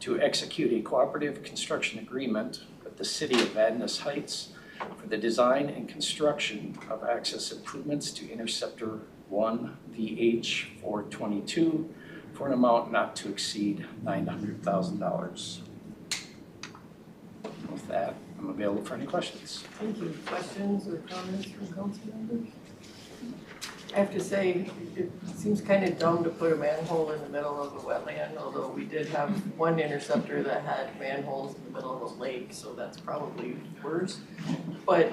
to execute a cooperative construction agreement with the City of Vadnais Heights for the design and construction of access improvements to Interceptor 1 VH 422 for an amount not to exceed $900,000. With that, I'm available for any questions. Thank you. Questions or comments from council members? I have to say, it seems kind of dumb to put a manhole in the middle of a wetland, although we did have one interceptor that had manholes in the middle of a lake, so that's probably worse. But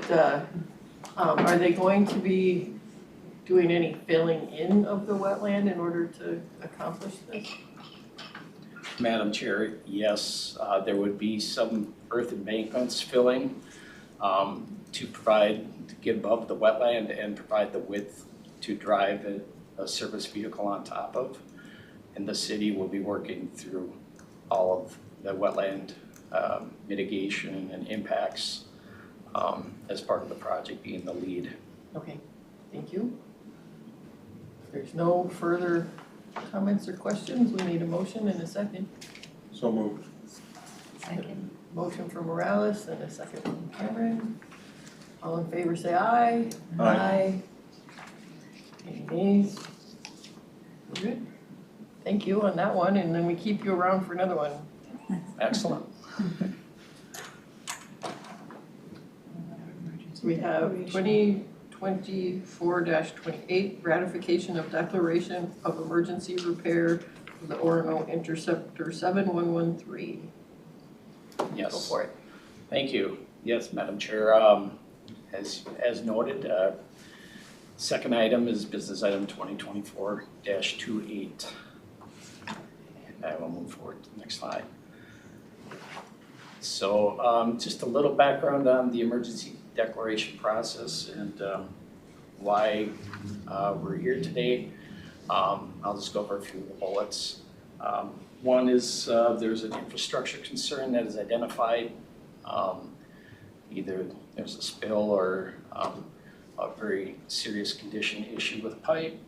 are they going to be doing any filling in of the wetland in order to accomplish this? Madam Chair, yes, there would be some earth embankments filling to get above the wetland and provide the width to drive a service vehicle on top of. And the city will be working through all of the wetland mitigation and impacts as part of the project, being the lead. Okay, thank you. If there's no further comments or questions, we need a motion and a second. So moved. Second. Motion from Morales and a second from Cameron. All in favor say aye. Aye. Any nays? We're good. Thank you on that one, and then we keep you around for another one. Excellent. So we have 2024-28, ratification of declaration of emergency repair for the Orono Interceptor 7113. Yes. Go for it. Thank you. Yes, Madam Chair. As noted, second item is business item 2024-28. And I will move forward to the next slide. So just a little background on the emergency declaration process and why we're here today. I'll just go over a few of the bullets. One is there's an infrastructure concern that is identified. Either there's a spill or a very serious condition issue with a pipe.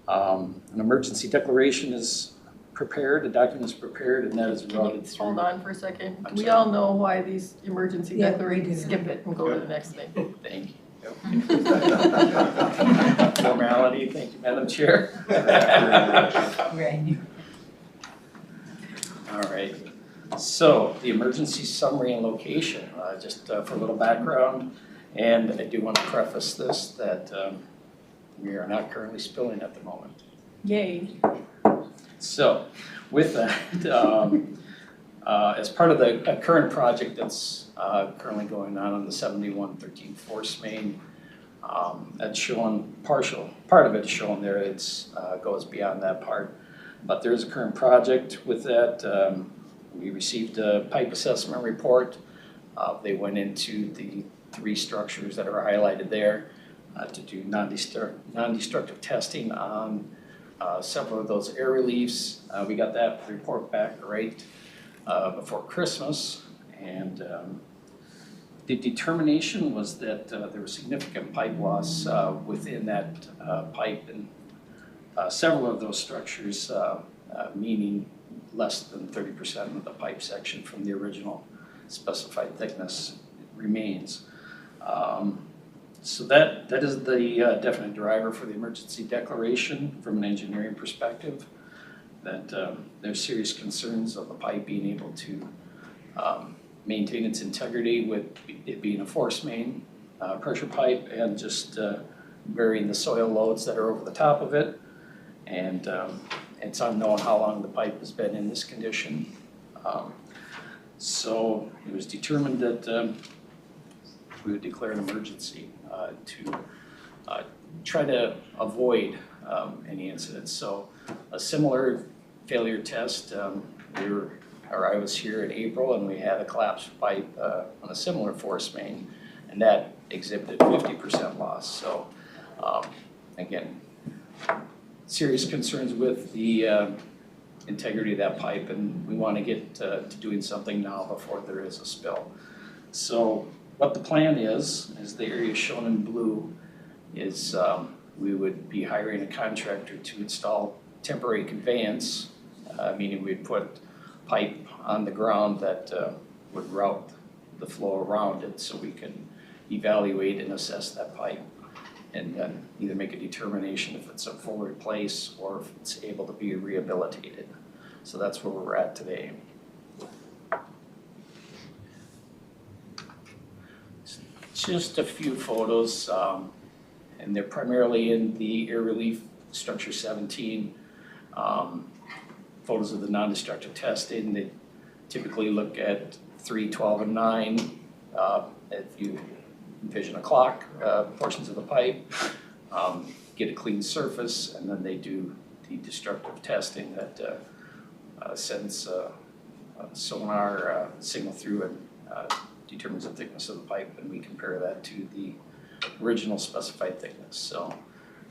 An emergency declaration is prepared, a document is prepared, and that is routed through. Hold on for a second. I'm We sorry. all know why these emergency Yeah, we declarations, do. skip it and go to the next thing. Thank you. Formality, thank you, Madam Chair. Right. All right, so the emergency summary and location, just for a little background, and I do want to preface this that we are not currently spilling at the moment. Yay. So with that, as part of the current project that's currently going on the 7113 force main, that's shown part of it is shown there. It's goes beyond that part, but there is a current project with that. We received a pipe assessment report. They went into the 3 structures that are highlighted there to do non-destructive testing on several of those air reliefs. We got that report back right before Christmas, and the determination was that there was significant pipe loss within that pipe, and several of those structures, meaning less than 30% of the pipe section from the original specified thickness remains. So that is the definite driver for the emergency declaration from an engineering perspective, that there's serious concerns of the pipe being able to maintain its integrity with it being a force main pressure pipe, and just varying the soil loads that are over the top of it. And it's unknown how long the pipe has been in this condition. So it was determined that we would declare an emergency to try to avoid any incidents. So a similar failure test, I was here in April and we had a collapsed pipe on a similar force main, and that exhibited 50% loss. So again, serious concerns with the integrity of that pipe, and we want to get to doing something now before there is a spill. So what the plan is the area shown in blue is we would be hiring a contractor to install temporary conveyance, meaning we'd put pipe on the ground that would route the flow around it so we can evaluate and assess that pipe, and then either make a determination if it's a full replace or if it's able to be rehabilitated. So that's where we're at today. Just a few photos, and they're primarily in the air relief structure 17. Photos of the non-destructive testing. They typically look at 3, 12, and 9. If you envision a clock, portions of the pipe, get a clean surface, and then they do the destructive testing that sends a sonar signal through and determines the thickness of the pipe, and we compare that to the original specified thickness. So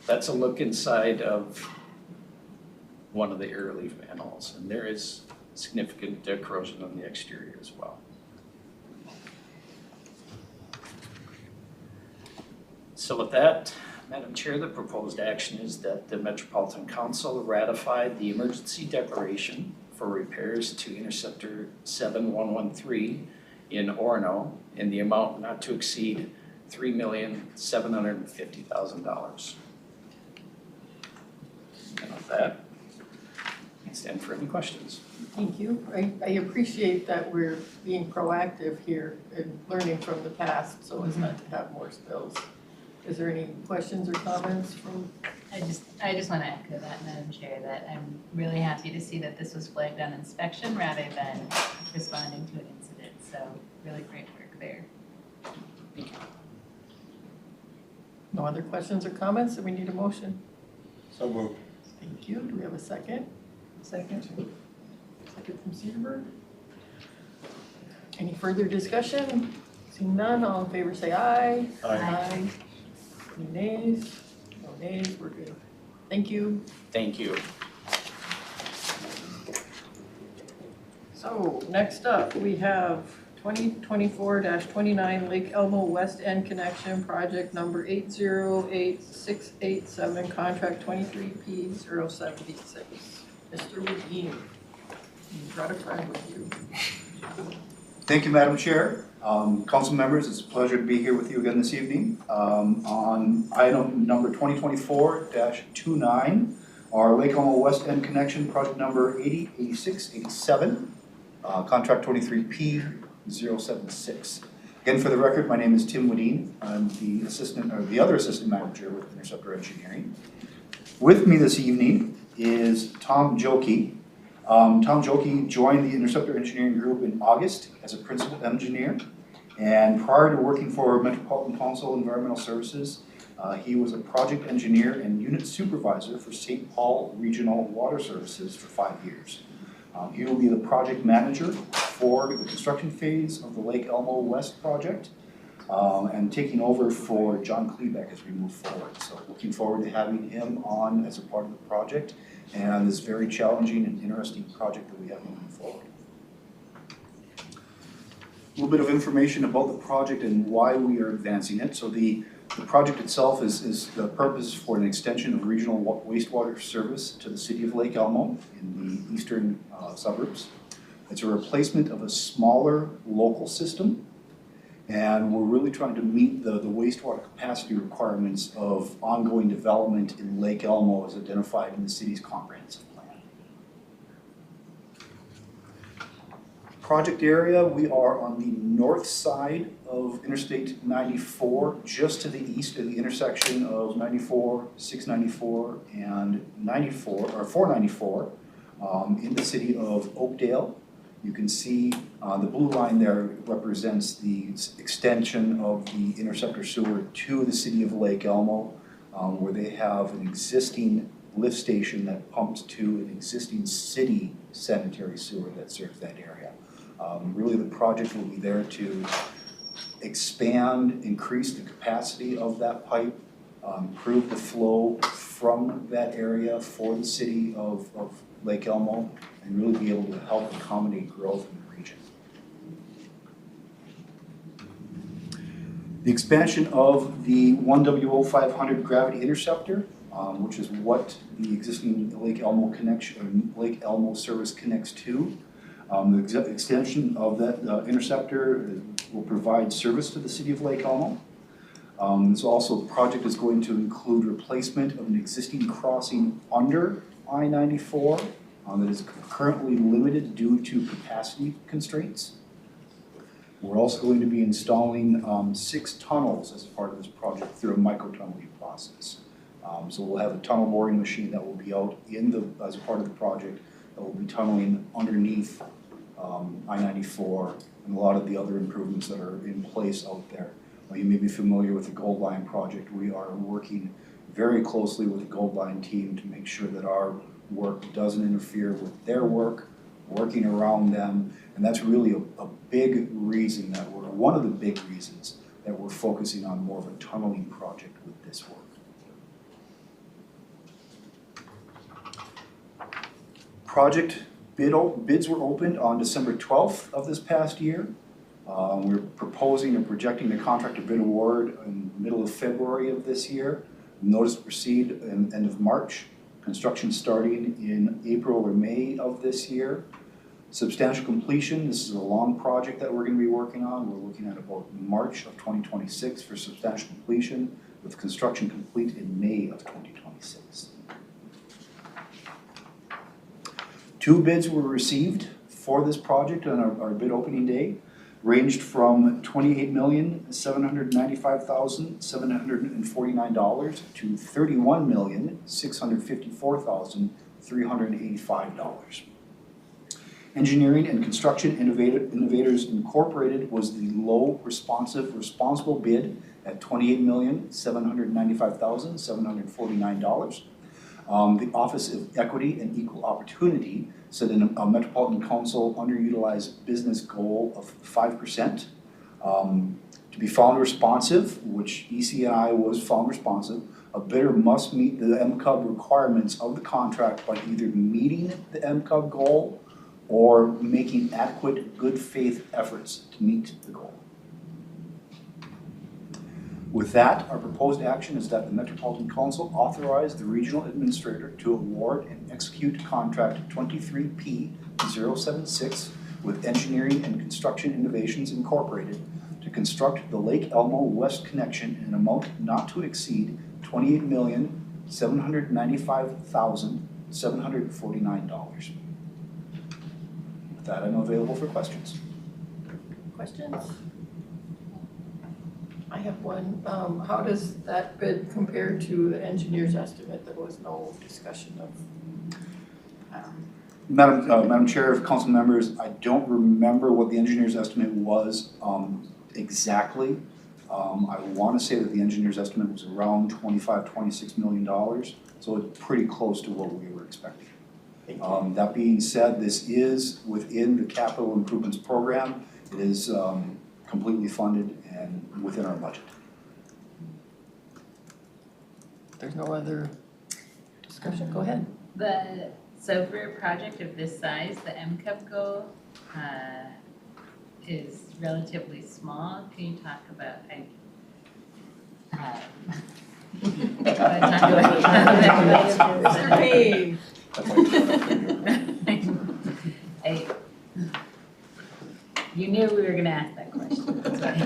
that's a look inside of one of the air relief manholes, and there is significant corrosion on the exterior as well. So with that, Madam Chair, the proposed action is that the Metropolitan Council ratify the emergency declaration for repairs to Interceptor 7113 in Orono in the amount not to exceed $3,750,000. And with that, I stand for any questions. Thank you. I appreciate that we're being proactive here and learning from the past so as not to have more spills. Is there any questions or comments from? I just want to echo that, Madam Chair, that I'm really happy to see that this was flagged on inspection rather than responding to an incident. So really great work there. Thank you. No other questions or comments? Do we need a motion? So moved. Thank you. Do we have a second? Second. Second from Cedarburg. Any further discussion? Seeing none, all in favor say aye. Aye. Any nays? No nays, we're good. Thank you. Thank you. So next up, we have 2024-29 Lake Elmo West End Connection Project number 808687, contract 23P076. Mr. Wedin, you brought a friend with you. Thank you, Madam Chair. Council members, it's a pleasure to be here with you again this evening. On item number 2024-29, our Lake Elmo West End Connection, project number 808687, contract 23P076. Again, for the record, my name is Tim Wedin. I'm the other assistant manager with Interceptor Engineering. With me this evening is Tom Jokey. Tom Jokey joined the Interceptor Engineering Group in August as a principal engineer, and prior to working for Metropolitan Council Environmental Services, he was a project engineer and unit supervisor for St. Paul Regional Water Services for 5 years. He will be the project manager for the construction phase of the Lake Elmo West project, and taking over for John Klebeck as we move forward. So looking forward to having him on as a part of the project and this very challenging and interesting project that we have moving forward. A little bit of information about the project and why we are advancing it. So the project itself is the purpose for an extension of regional wastewater service to the city of Lake Elmo in the eastern suburbs. It's a replacement of a smaller local system, and we're really trying to meet the wastewater capacity requirements of ongoing development in Lake Elmo as identified in the city's comprehensive plan. Project area, we are on the north side of Interstate 94, just to the east of the intersection of 94, 694, and 94, or 494, in the city of Oakdale. You can see the blue line there represents the extension of the Interceptor sewer to the city of Lake Elmo, where they have an existing lift station that pumps to an existing city sanitary sewer that serves that area. Really, the project will be there to expand, increase the capacity of that pipe, improve the flow from that area for the city of Lake Elmo, and really be able to help accommodate growth in the region. The expansion of the 1W0500 gravity interceptor, which is what the existing Lake Elmo connection, or Lake Elmo service connects to. The extension of that interceptor will provide service to the city of Lake Elmo. So also the project is going to include replacement of an existing crossing under I-94 that is currently limited due to capacity constraints. We're also going to be installing 6 tunnels as part of this project through a micro-tunneling process. So we'll have a tunnel boring machine that will be out as a part of the project that will be tunneling underneath I-94 and a lot of the other improvements that are in place out there. You may be familiar with the Gold Line project. We are working very closely with the Gold Line team to make sure that our work doesn't interfere with their work, working around them, and that's really a big reason that one of the big reasons that we're focusing on more of a tunneling project with this work. project bids were opened on December 12th of this past year. We're proposing and projecting the contractor bid award in the middle of February of this year. Notice to proceed in end of March. Construction starting in April or May of this year. Substantial completion, this is a long project that we're going to be working on. We're looking at about March of 2026 for substantial completion, with construction complete in May of 2026. 2 bids were received for this project on our bid opening day, ranged from $28,795,749 to $31,654,385. Engineering and Construction Innovators Incorporated was the low responsible bid at $28,795,749. The Office of Equity and Equal Opportunity set in a Metropolitan Council underutilized business goal of 5%. To be found responsive, which EC&I was found responsive, a bidder must meet the MCUB requirements of the contract by either meeting the MCUB goal or making adequate good faith efforts to meet the goal. With that, our proposed action is that the Metropolitan Council authorize the Regional Administrator to award and execute contract 23P076 with Engineering and Construction Innovations Incorporated to construct the Lake Elmo West Connection in an amount not to exceed $28,795,749. With that, I'm available for questions. Questions? I have one. How does that bid compare to the engineer's estimate? There was no discussion of. Madam Chair, council members, I don't remember what the engineer's estimate was exactly. I want to say that the engineer's estimate was around $26 million, so it's pretty close to what we were expecting. That being said, this is within the capital improvements program. It is completely funded and within our budget. There's no other discussion. Go ahead. So for a project of this size, the MCUB goal is relatively small. Can you talk about Mr. P. You knew we were going to ask that question. That's right.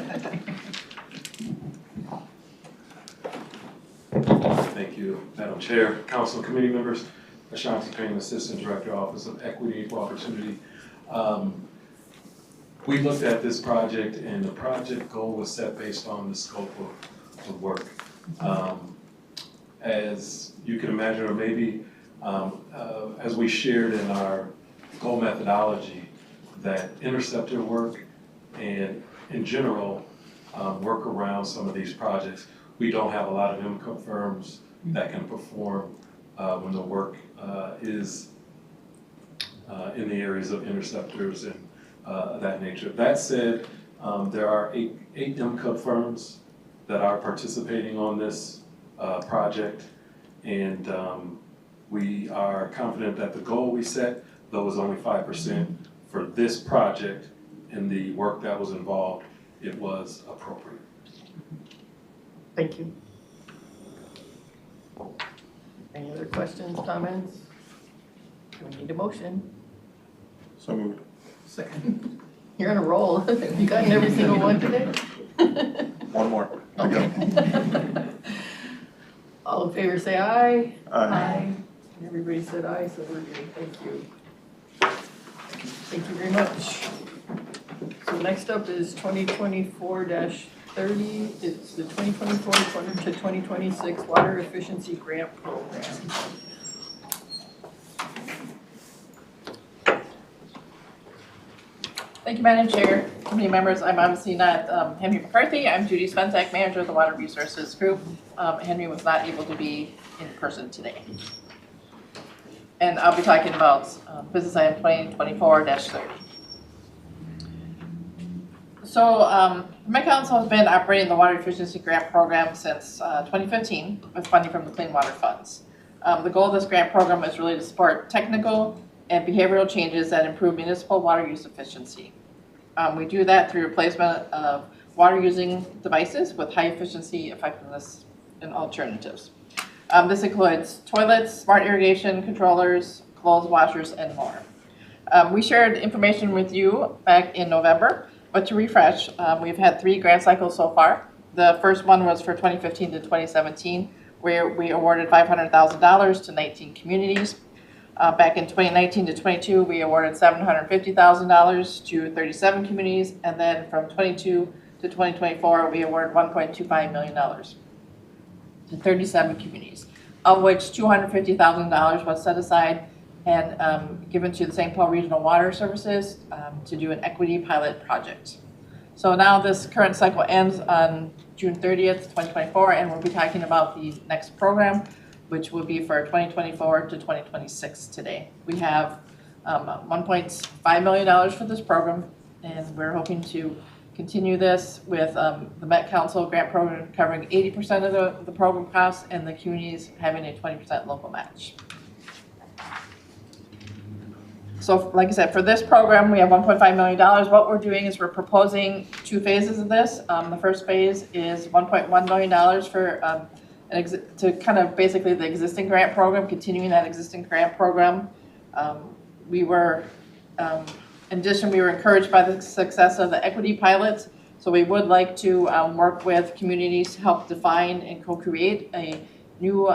Thank you, Madam Chair, Council Committee members. Ashanti Payne, Assistant Director, Office of Equity and Equal Opportunity. We looked at this project and the project goal was set based on the scope of work. As you can imagine, or maybe as we shared in our goal methodology, that interceptor work and in general work around some of these projects, we don't have a lot of MCUB firms that can perform when the work is in the areas of interceptors and that nature. That said, there are eight MCUB firms that are participating on this project, and we are confident that the goal we set, though is only 5% for this project and the work that was involved, it was appropriate. Thank you. Any other questions, comments? Do we need a motion? So moved. Second. You're on a roll. Have you gotten every single one today? One more. Okay. All in favor say aye. Aye. Everybody said aye, so we're good. Thank you. Thank you very much. So next up is 2024-30. It's the 2024 to 2026 Water Efficiency Grant Program. Thank you, Madam Chair, committee members. I'm obviously not Henry McCarthy. I'm Judy Spentek, manager of the Water Resources Group. Henry was not able to be in person today. And I'll be talking about business item 2024-30. So my council has been operating the Water Efficiency Grant Program since 2015 with funding from the Clean Water Funds. The goal of this grant program is really to support technical and behavioral changes that improve municipal water use efficiency. We do that through replacement of water using devices with high efficiency, effectiveness, and alternatives. This includes toilets, smart irrigation controllers, clothes washers, and more. We shared information with you back in November, but to refresh, we've had 3 grant cycles so far. The first one was for 2015 to 2017, where we awarded $500,000 to 19 communities. Back in 2019 to 22, we awarded $750,000 to 37 communities, and then from 22 to 2024, we awarded $1.25 million to 37 communities, of which $250,000 was set aside and given to the St. Paul Regional Water Services to do an equity pilot project. So now this current cycle ends on June 30th, 2024, and we'll be talking about the next program, which will be for 2024 to 2026 today. We have $1.5 million for this program, and we're hoping to continue this with the Met Council grant program covering 80% of the program costs and the communities having a 20% local match. So like I said, for this program, we have $1.5 million. What we're doing is we're proposing 2 phases of this. The first phase is $1.1 million for to kind of basically the existing grant program, continuing that existing grant program. We were, in addition, we were encouraged by the success of the equity pilots. So we would like to work with communities to help define and co-create a new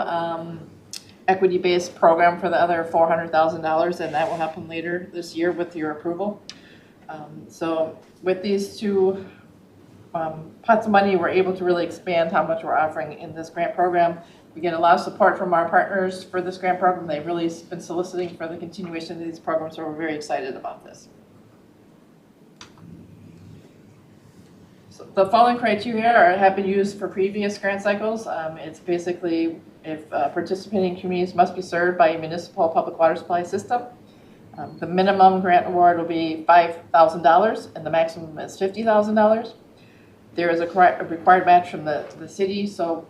equity-based program for the other $400,000, and that will happen later this year with your approval. So with these 2 pots of money, we're able to really expand how much we're offering in this grant program. We get a lot of support from our partners for this grant program. They've really been soliciting for the continuation of these programs, so we're very excited about this. So the following criteria have been used for previous grant cycles. It's basically if participating communities must be served by a municipal public water supply system. The minimum grant award will be $5,000 and the maximum is $50,000. There is a required match from the city, so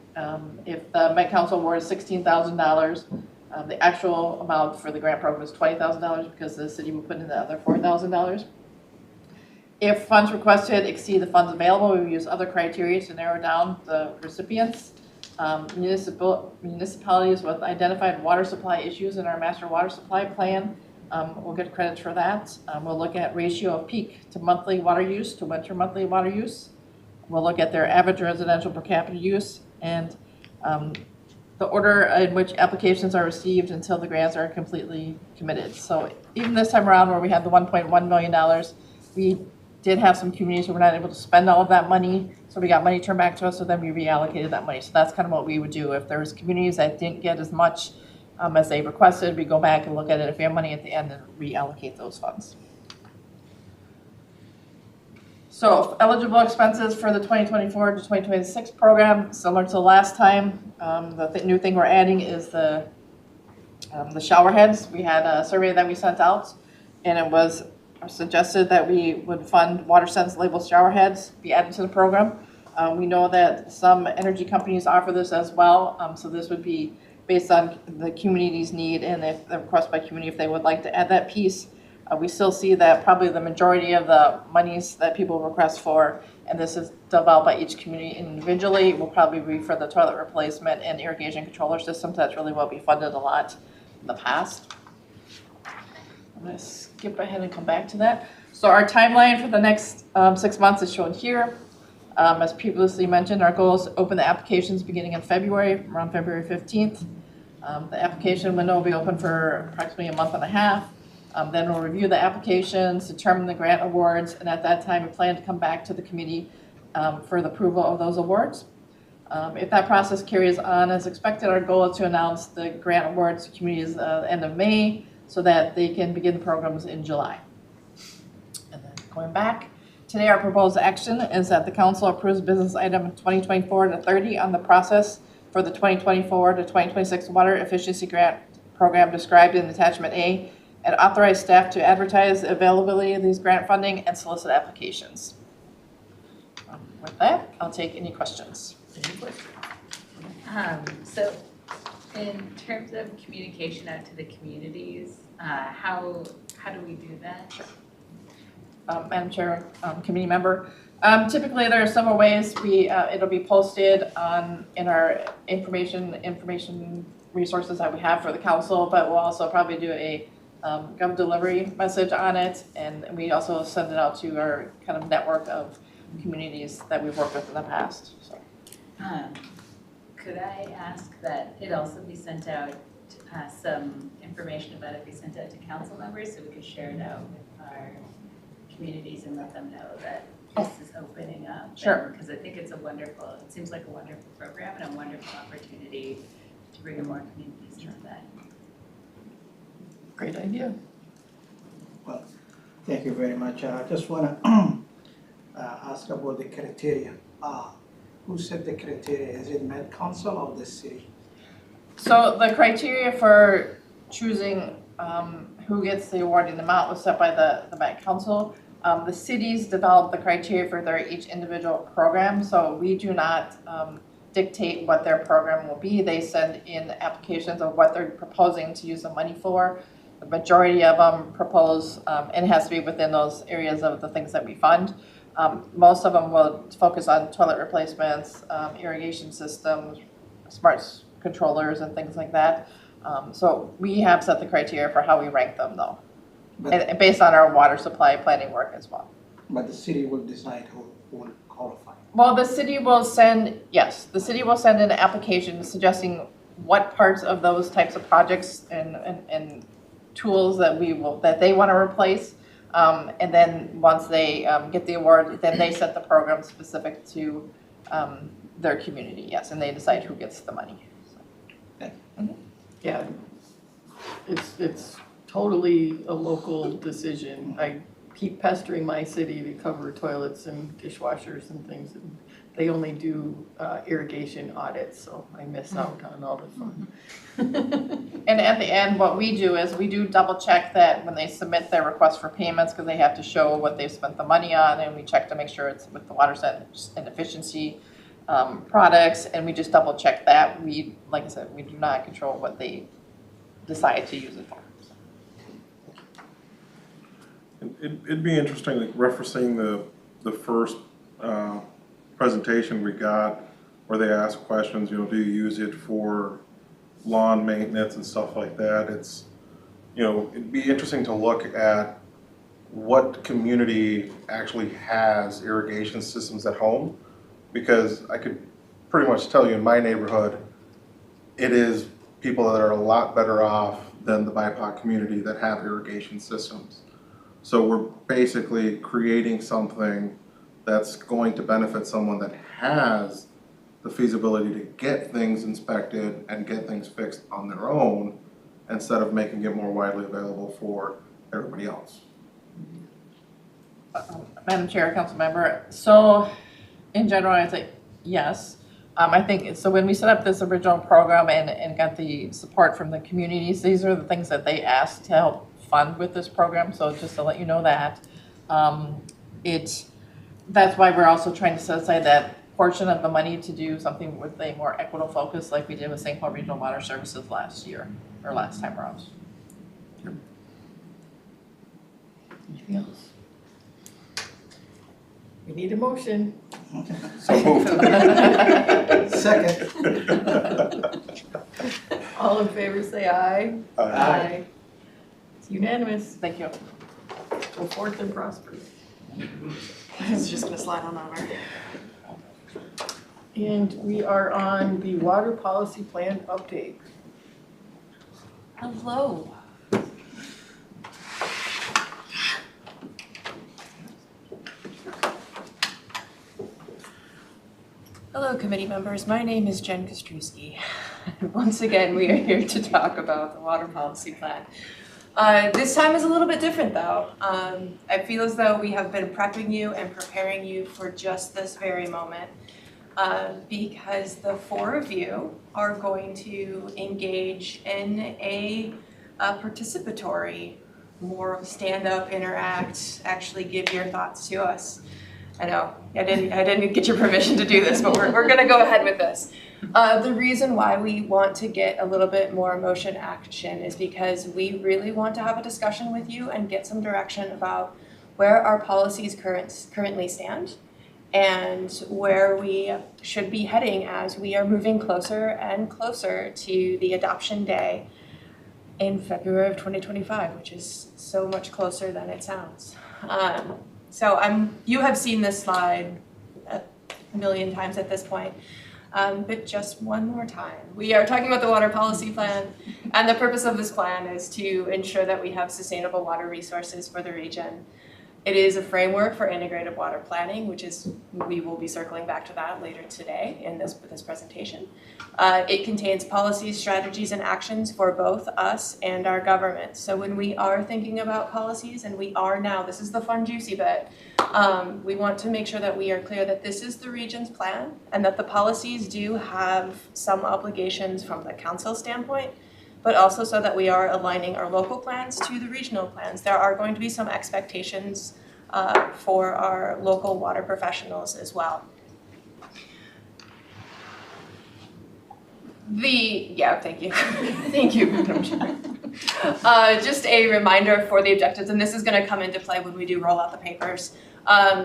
if the Met Council award is $16,000, the actual amount for the grant program is $20,000 because the city will put in the other $4,000. If funds requested exceed the funds available, we will use other criteria to narrow down the recipients. Municipalities with identified water supply issues in our master water supply plan will get credit for that. We'll look at ratio of peak to monthly water use to winter monthly water use. We'll look at their average residential per capita use and the order in which applications are received until the grants are completely committed. So even this time around where we had the $1.1 million, we did have some communities who were not able to spend all of that money. So we got money turned back to us, so then we reallocated that money. So that's kind of what we would do. If there was communities that didn't get as much as they requested, we go back and look at it. If we have money at the end, and reallocate those funds. So eligible expenses for the 2024 to 2026 program, similar to the last time. The new thing we're adding is the shower heads. We had a survey that we sent out, and it was suggested that we would fund WaterSense labeled shower heads be added to the program. We know that some energy companies offer this as well, so this would be based on the community's need and if the request by community if they would like to add that piece. We still see that probably the majority of the monies that people request for, and this is developed by each community individually, will probably be for the toilet replacement and irrigation controller systems. That's really what we funded a lot in the past. I'm going to skip ahead and come back to that. So our timeline for the next 6 months is shown here. As previously mentioned, our goal is to open the applications beginning in February, around February 15th. The application window will be open for approximately a month and a half. Then we'll review the applications, determine the grant awards, and at that time we plan to come back to the committee for the approval of those awards. If that process carries on as expected, our goal is to announce the grant awards to communities at the end of May so that they can begin the programs in July. And then going back, today our proposed action is that the council approves business item 2024-30 on the process for the 2024 to 2026 water efficiency grant program described in attachment A, and authorize staff to advertise the availability of these grant funding and solicit applications. With that, I'll take any questions. So in terms of communication out to the communities, How do we do that? Madam Chair, committee member. Typically, there are several ways it'll be posted in our information resources that we have for the council, but we'll also probably do a gov delivery message on it, and we also send it out to our kind of network of communities that we've worked with in the past. So. Could I ask that it also be sent out, some information about it be sent out to council members so we could share it out with our communities and let them know that this is opening up? Sure. Because I think it seems like a wonderful program and a wonderful opportunity to bring in more communities into that. Great idea. Well, thank you very much. I just want to ask about the criteria. Who set the criteria? Is it Met Council or the city? So the criteria for choosing who gets the award and the amount was set by the Met Council. The cities develop the criteria for each individual program, so we do not dictate what their program will be. They send in applications of what they're proposing to use the money for. The majority of them propose, and it has to be within those areas of the things that we fund. Most of them will focus on toilet replacements, irrigation systems, smart controllers and things like that. So we have set the criteria for how we rank them though, and based on our water supply planning work as well. But the city will decide who will qualify. Well, the city will send an application suggesting what parts of those types of projects and tools that they want to replace. And then once they get the award, then they set the program specific to their community, yes, and they decide who gets the money. Yeah, it's totally a local decision. I keep pestering my city to cover toilets and dishwashers and things, and they only do irrigation audits, so I miss out on all the fun. And at the end, what we do is we do double check that when they submit their request for payments, because they have to show what they've spent the money on, and we check to make sure it's with the water and efficiency products, and we just double check that. Like I said, we do not control what they decide to use it for. It'd be interesting, like referencing the first presentation we got where they asked questions, do you use it for lawn maintenance and stuff like that. It's, it'd be interesting to look at what community actually has irrigation systems at home, because I could pretty much tell you in my neighborhood, it is people that are a lot better off than the BIPOC community that have irrigation systems. So we're basically creating something that's going to benefit someone that has the feasibility to get things inspected and get things fixed on their own, instead of making it more widely available for everybody else. Madam Chair, Council Member, so in general, I say yes. I think, so when we set up this original program and got the support from the communities, these are the things that they asked to help fund with this program, so just to let you know that. That's why we're also trying to set aside that portion of the money to do something with a more equitable focus like we did with St. Paul Regional Water Services last time around. Anything else? We need a motion. So moved. Second. All in favor say aye. Aye. It's unanimous. Thank you. Go forth and prosper. It's just gonna slide on over. And we are on the water policy plan update. Hello. Hello, committee members. My name is Jen Kostrowski. Once again, we are here to talk about the water policy plan. This time is a little bit different though. I feel as though we have been prepping you and preparing you for just this very moment. Because the four of you are going to engage in a participatory, more stand up, interact, actually give your thoughts to us. I know, I didn't get your permission to do this, but we're gonna go ahead with this. The reason why we want to get a little bit more motion action is because we really want to have a discussion with you and get some direction about where our policies currently stand and where we should be heading as we are moving closer and closer to the adoption day in February of 2025, which is so much closer than it sounds. You have seen this slide a million times at this point. But just one more time. We are talking about the water policy plan, and the purpose of this plan is to ensure that we have sustainable water resources for the region. It is a framework for integrated water planning, which is, we will be circling back to that later today in this presentation. It contains policies, strategies, and actions for both us and our government. So when we are thinking about policies, and we are now, this is the fun, juicy bit, we want to make sure that we are clear that this is the region's plan and that the policies do have some obligations from the council standpoint, but also so that we are aligning our local plans to the regional plans. There are going to be some expectations for our local water professionals as well. Thank you. Thank you, Madam Chair. Just a reminder for the objectives, and this is going to come into play when we do roll out the papers.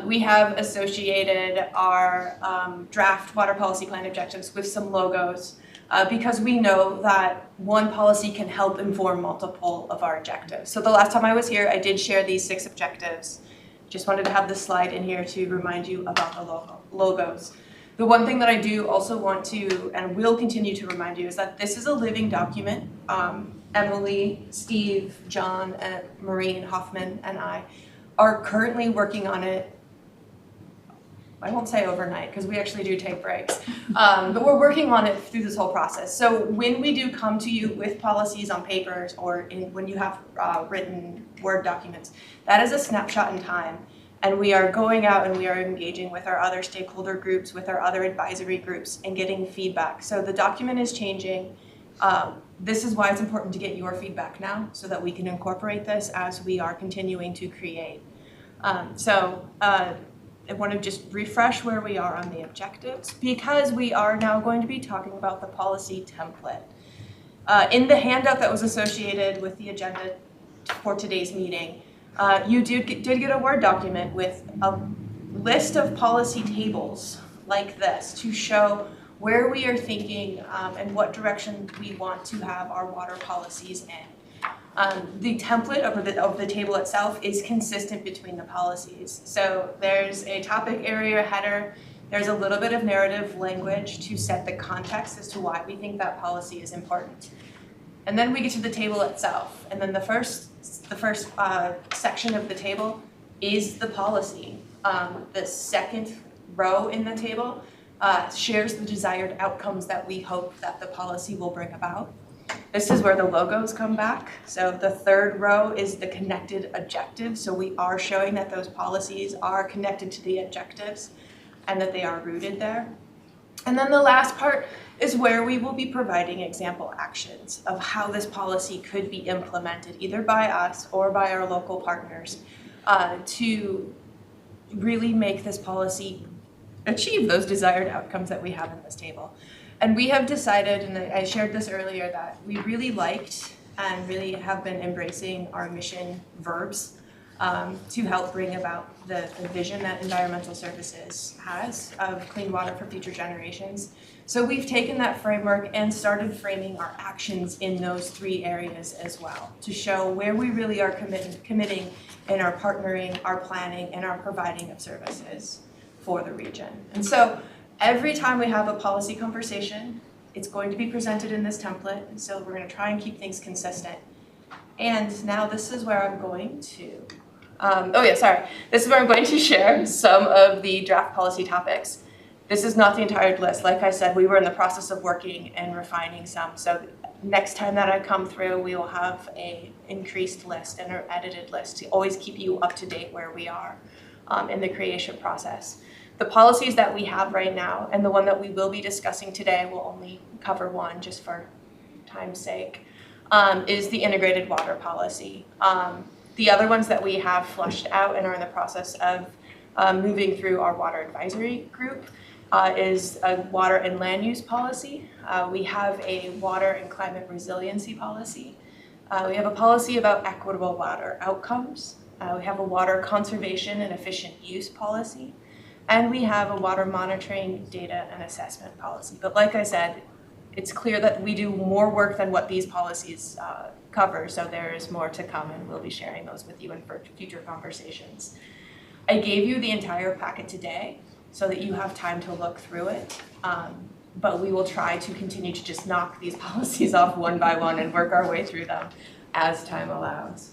We have associated our draft water policy plan objectives with some logos because we know that one policy can help inform multiple of our objectives. So the last time I was here, I did share these 6 objectives. Just wanted to have this slide in here to remind you about the logos. The one thing that I do also want to and will continue to remind you is that this is a living document. Emily, Steve, John, and Maureen Hoffman and I are currently working on it. I won't say overnight because we actually do take breaks, but we're working on it through this whole process. So when we do come to you with policies on papers or when you have written Word documents, that is a snapshot in time. And we are going out and we are engaging with our other stakeholder groups, with our other advisory groups, and getting feedback. So the document is changing. This is why it's important to get your feedback now so that we can incorporate this as we are continuing to create. I want to just refresh where we are on the objectives because we are now going to be talking about the policy template. In the handout that was associated with the agenda for today's meeting, you did get a Word document with a list of policy tables like this to show where we are thinking and what direction we want to have our water policies in. The template of the table itself is consistent between the policies. So there's a topic area header, there's a little bit of narrative language to set the context as to why we think that policy is important. And then we get to the table itself, and then the first section of the table is the policy. The second row in the table shares the desired outcomes that we hope that the policy will bring about. This is where the logos come back. So the third row is the connected objectives. So we are showing that those policies are connected to the objectives and that they are rooted there. And then the last part is where we will be providing example actions of how this policy could be implemented either by us or by our local partners to really make this policy achieve those desired outcomes that we have in this table. And we have decided, and I shared this earlier, that we really liked and really have been embracing our mission verbs to help bring about the vision that environmental services has of clean water for future generations. So we've taken that framework and started framing our actions in those 3 areas as well to show where we really are committing in our partnering, our planning, and our providing of services for the region. And so every time we have a policy conversation, it's going to be presented in this template, and so we're going to try and keep things consistent. And now this is where I'm going to, this is where I'm going to share some of the draft policy topics. This is not the entire list. Like I said, we were in the process of working and refining some, so next time that I come through, we will have an increased list and an edited list to always keep you up to date where we are in the creation process. The policies that we have right now, and the one that we will be discussing today, will only cover one just for time's sake, is the integrated water policy. The other ones that we have flushed out and are in the process of moving through our water advisory group is a water and land use policy. We have a water and climate resiliency policy. We have a policy about equitable water outcomes. We have a water conservation and efficient use policy. And we have a water monitoring, data, and assessment policy. But like I said, it's clear that we do more work than what these policies cover, so there is more to come, and we'll be sharing those with you in future conversations. I gave you the entire packet today so that you have time to look through it, but we will try to continue to just knock these policies off one by one and work our way through them as time allows.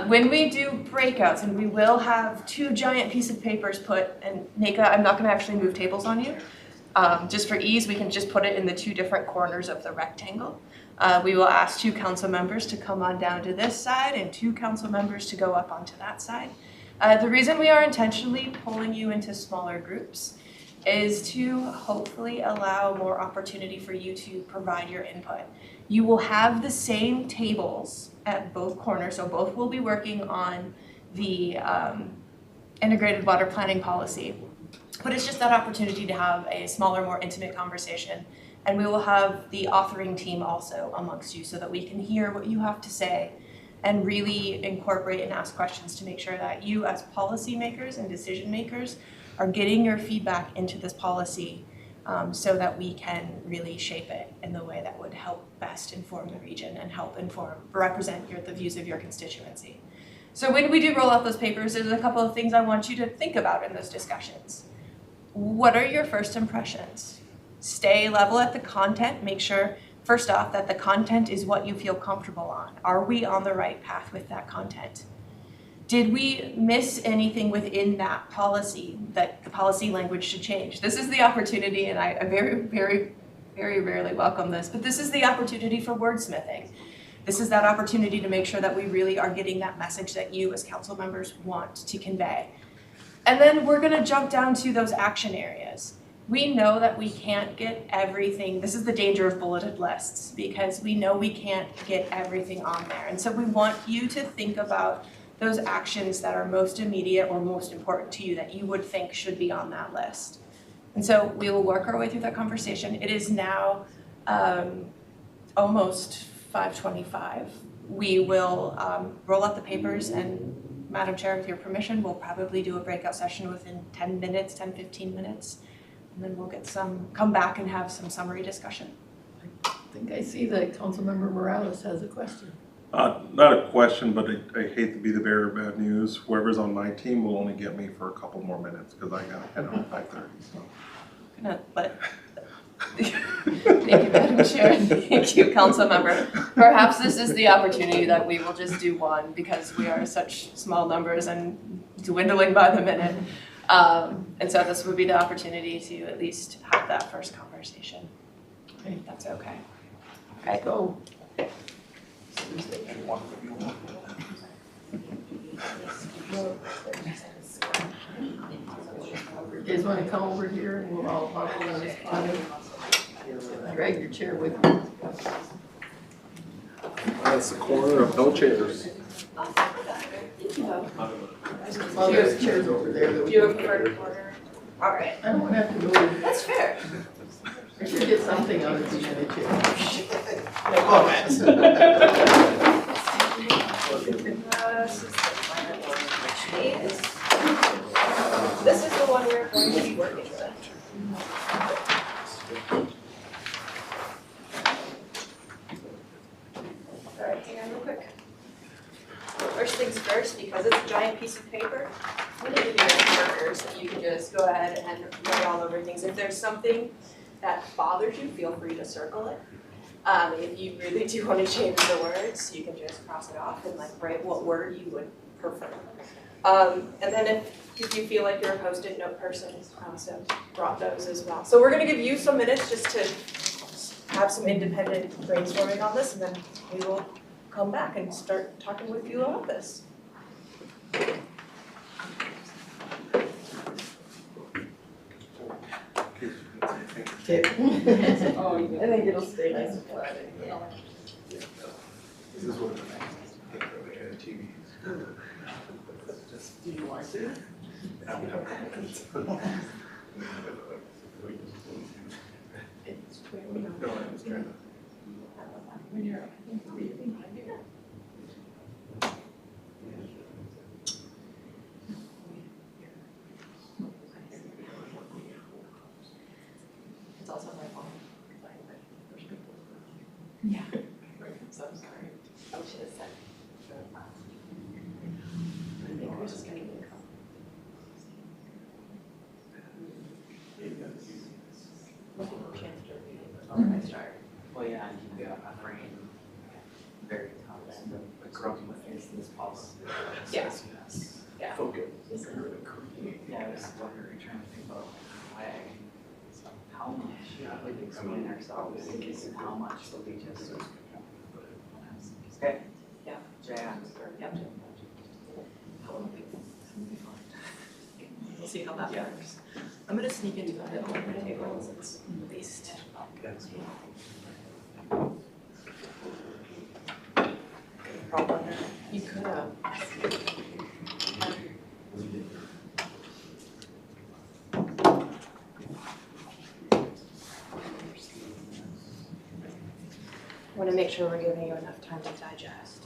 When we do breakouts, and we will have 2 giant pieces of papers put, and Nika, I'm not going to actually move tables on you. Just for ease, we can just put it in the 2 different corners of the rectangle. We will ask 2 council members to come on down to this side and 2 council members to go up onto that side. The reason we are intentionally pulling you into smaller groups is to hopefully allow more opportunity for you to provide your input. You will have the same tables at both corners, so both will be working on the integrated water planning policy. But it's just that opportunity to have a smaller, more intimate conversation. And we will have the authoring team also amongst you so that we can hear what you have to say and really incorporate and ask questions to make sure that you as policymakers and decision makers are getting your feedback into this policy so that we can really shape it in the way that would help best inform the region and help represent the views of your constituency. So when we do roll out those papers, there's a couple of things I want you to think about in those discussions. What are your first impressions? Stay level at the content. Make sure, first off, that the content is what you feel comfortable on. Are we on the right path with that content? Did we miss anything within that policy that the policy language should change? This is the opportunity, and I very, very, very rarely welcome this, but this is the opportunity for wordsmithing. This is that opportunity to make sure that we really are getting that message that you as council members want to convey. And then we're going to jump down to those action areas. We know that we can't get everything. This is the danger of bulleted lists, because we know we can't get everything on there. And so we want you to think about those actions that are most immediate or most important to you that you would think should be on that list. And so we will work our way through that conversation. It is now almost 5:25. We will roll out the papers, and Madam Chair, with your permission, we'll probably do a breakout session within 10 minutes, 10, 15 minutes. And then we'll come back and have some summary discussion. I think I see that Councilmember Morales has a question. Not a question, but I hate to be the bearer of bad news. Whoever's on my team will only get me for a couple more minutes because I gotta head on 5:30. So. I'm gonna let. Thank you, Madam Chair. Thank you, Councilmember. Perhaps this is the opportunity that we will just do one because we are such small numbers and dwindling by the minute. And so this would be the opportunity to at least have that first conversation. If that's okay. Okay. Go. You guys want to come over here and we'll all hop on this bottom. Drag your chair with you. That's the corner of no chairs. Well, there's chairs over there. Do you have a preferred corner? All right. I don't have to move. That's fair. I should get something out of being in a chair. No comments. This is the one we're going to be working with. All right, hang on real quick. First things first, because it's a giant piece of paper, I'm gonna give you markers that you can just go ahead and write all over things. If there's something that bothers you, feel free to circle it. If you really do want to change the words, you can just cross it off and write what word you would prefer. And then if you feel like you're a Post-it note person, also brought those as well. So we're going to give you some minutes just to have some independent brainstorming on this, and then we will come back and start talking with you about this. Okay. I think it'll stay nice and flat. This is what TV. Do you want to? It's also my fault. Yeah. So I'm sorry. I should have said. I think we're just gonna get a couple. When I start. Well, yeah, and keep a frame very top end of the growing with this policy. Yeah. Yeah. Focus. Yeah, I was wondering, trying to think about why, how much, like explain ourselves, how much will be just. Okay. Yeah. Yeah. Yep. We'll see how that works. I'm gonna sneak into the middle of the table since it's the least. You could have. I want to make sure we're giving you enough time to digest.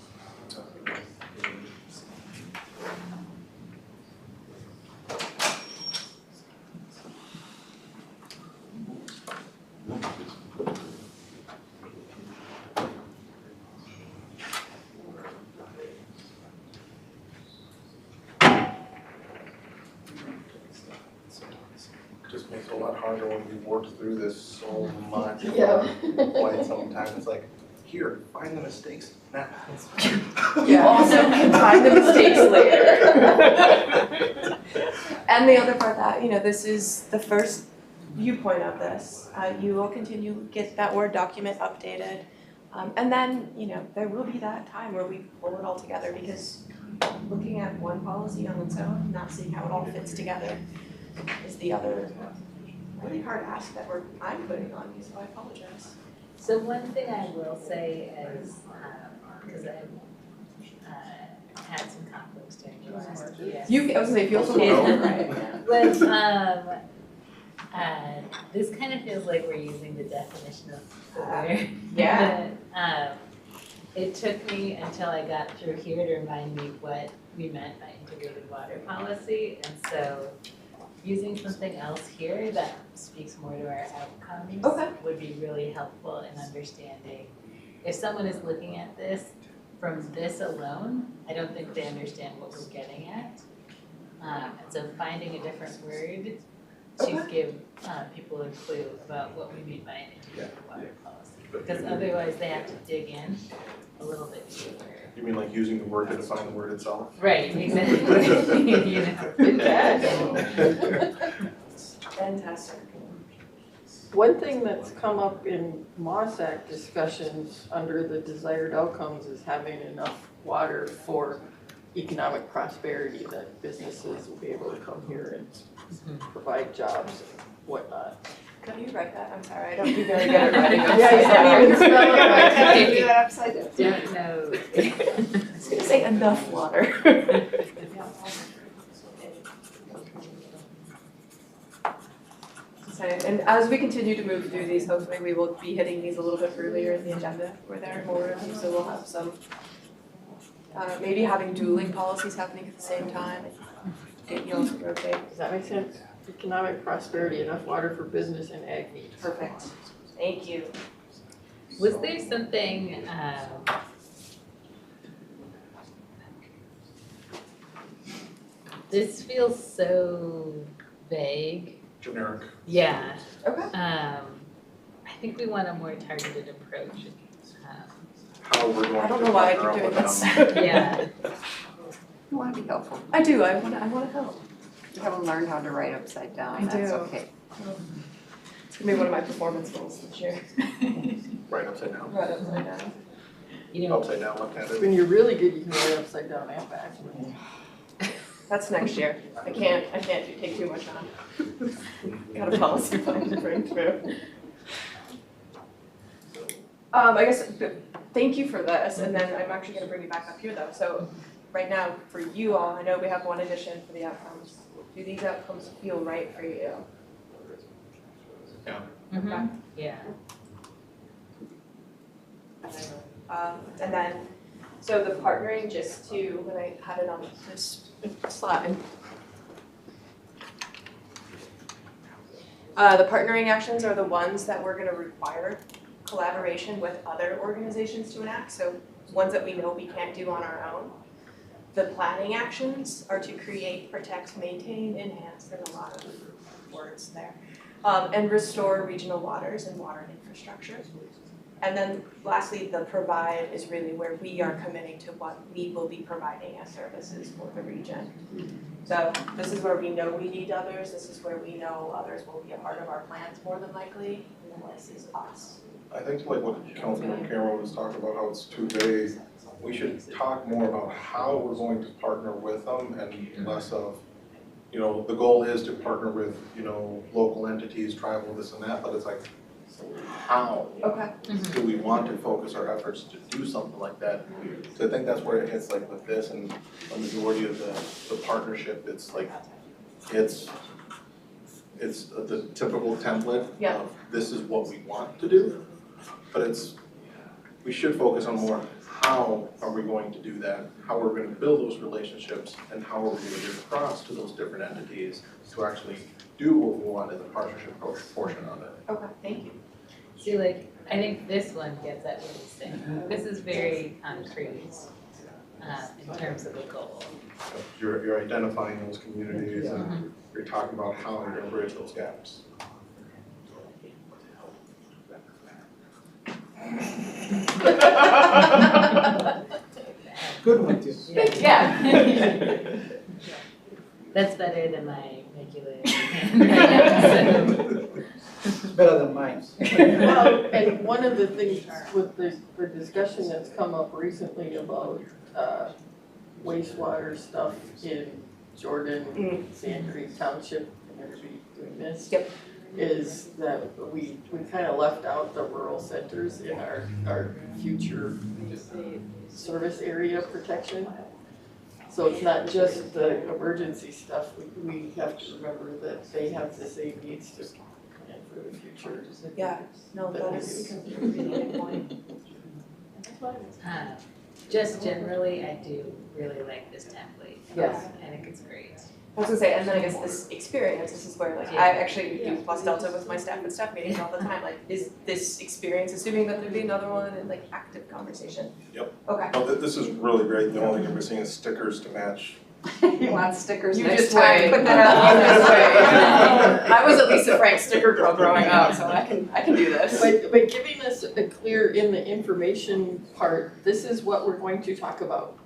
Just makes it a lot harder when we've worked through this so much. Yeah. Quite some time, it's like, here, find the mistakes now. You also can find the mistakes later. And the other part that, this is the first viewpoint of this. You will continue to get that Word document updated. And then, there will be that time where we pull it all together because looking at one policy on its own, not seeing how it all fits together is the other really hard ask that I'm putting on you, so I apologize. So one thing I will say is, because I've had some conflicts during the last year. I was gonna say, feel so right. But this kind of feels like we're using the definition of the word. Yeah. It took me until I got through here to remind me what we meant by integrated water policy, and so using something else here that speaks more to our outcomes would be really helpful in understanding. If someone is looking at this from this alone, I don't think they understand what we're getting at. And so finding a different word to give people a clue about what we mean by an integrated water policy. Because otherwise they have to dig in a little bit deeper. You mean like using the word to define the word itself? Right, exactly. Fantastic. One thing that's come up in MOSAC discussions under the desired outcomes is having enough water for economic prosperity, that businesses will be able to come here and provide jobs and whatnot. Can you write that? I'm sorry, I don't do very good at writing upside Yeah, you down. can't even spell it right. I can't do that upside down. Don't know. I was gonna say enough water. And as we continue to move through these, hopefully we will be hitting these a little bit earlier in the agenda where there are more of them, so we'll have some, maybe having dueling policies happening at the same time. And you also rotate. Does that make sense? Economic prosperity, enough water for business and ag needs. Perfect. Thank you. Was there something, this feels so vague. Generic. Yeah. Okay. I think we want a more targeted approach. How we're going I don't to know why I partner keep up doing with this. them. Yeah. You want to be helpful. I do, I wanna help. You haven't learned how to write upside down, I that's do. okay. It's gonna be one of my performance goals this year. Right upside down. Right upside down. Upside down, left-handed. When you're really good, you can write upside down and backwards. That's next year. I can't take too much on. Got a policy plan to bring through. I guess, thank you for this, and then I'm actually gonna bring you back up here though. So right now, for you all, I know we have one addition for the outcomes. Do these outcomes feel right for you? Mhm. Yeah. And then, so the partnering, just to, when I had it on this slide. The partnering actions are the ones that we're gonna require collaboration with other organizations to enact, so ones that we know we can't do on our own. The planning actions are to create, protect, maintain, enhance, there's a lot of words there, and restore regional waters and water infrastructure. And then lastly, the provide is really where we are committing to what we will be providing as services for the region. So this is where we know we need others, this is where we know others will be a part of our plans more than likely, and then this is us. I think like what Councilman Cameron was talking about, how it's too vague, we should talk more about how we're going to partner with them and less of, you know, the goal is to partner with, you know, local entities, tribal, this and that, but it's like, how do we want to focus our efforts to do something like that? So I think that's where it hits like with this and the majority of the partnership, it's like, it's the typical template of this is what we want to do, but we should focus on more how are we going to do that, how we're going to build those relationships, and how are we going to get across to those different entities to actually do what we want as a partnership portion of it. Okay, thank you. See, like, I think this one gets at what he's saying. This is very concrete in terms of the goal. You're identifying those communities and you're talking about how you're going to bridge those gaps. Good one, too. Yeah. That's better than my regular handwriting. It's better than mine. Well, and one of the things with the discussion that's come up recently about wastewater stuff in Jordan, Sand Creek Township, and everybody doing this, is that we kind of left out the rural centers in our future service area protection. So it's not just the emergency stuff, we have to remember that they have the same needs to plan for the future. Yeah, no, that is a really good point. Just generally, I do really like this template. Yes. I think it's great. I was gonna say, and then I guess this experience, this is where like, I actually do plus delta with my staff and staff meetings all the time, like, is this experience, assuming that there'd be another one, and like active conversation? Yep. Okay. No, this is really great, the only thing you're missing is stickers to match. You want stickers You next just time, wait. put that out. I was at Lisa Frank's sticker girl growing up, so I can do this. But giving us a clear in the information part, this is what we're going to talk about.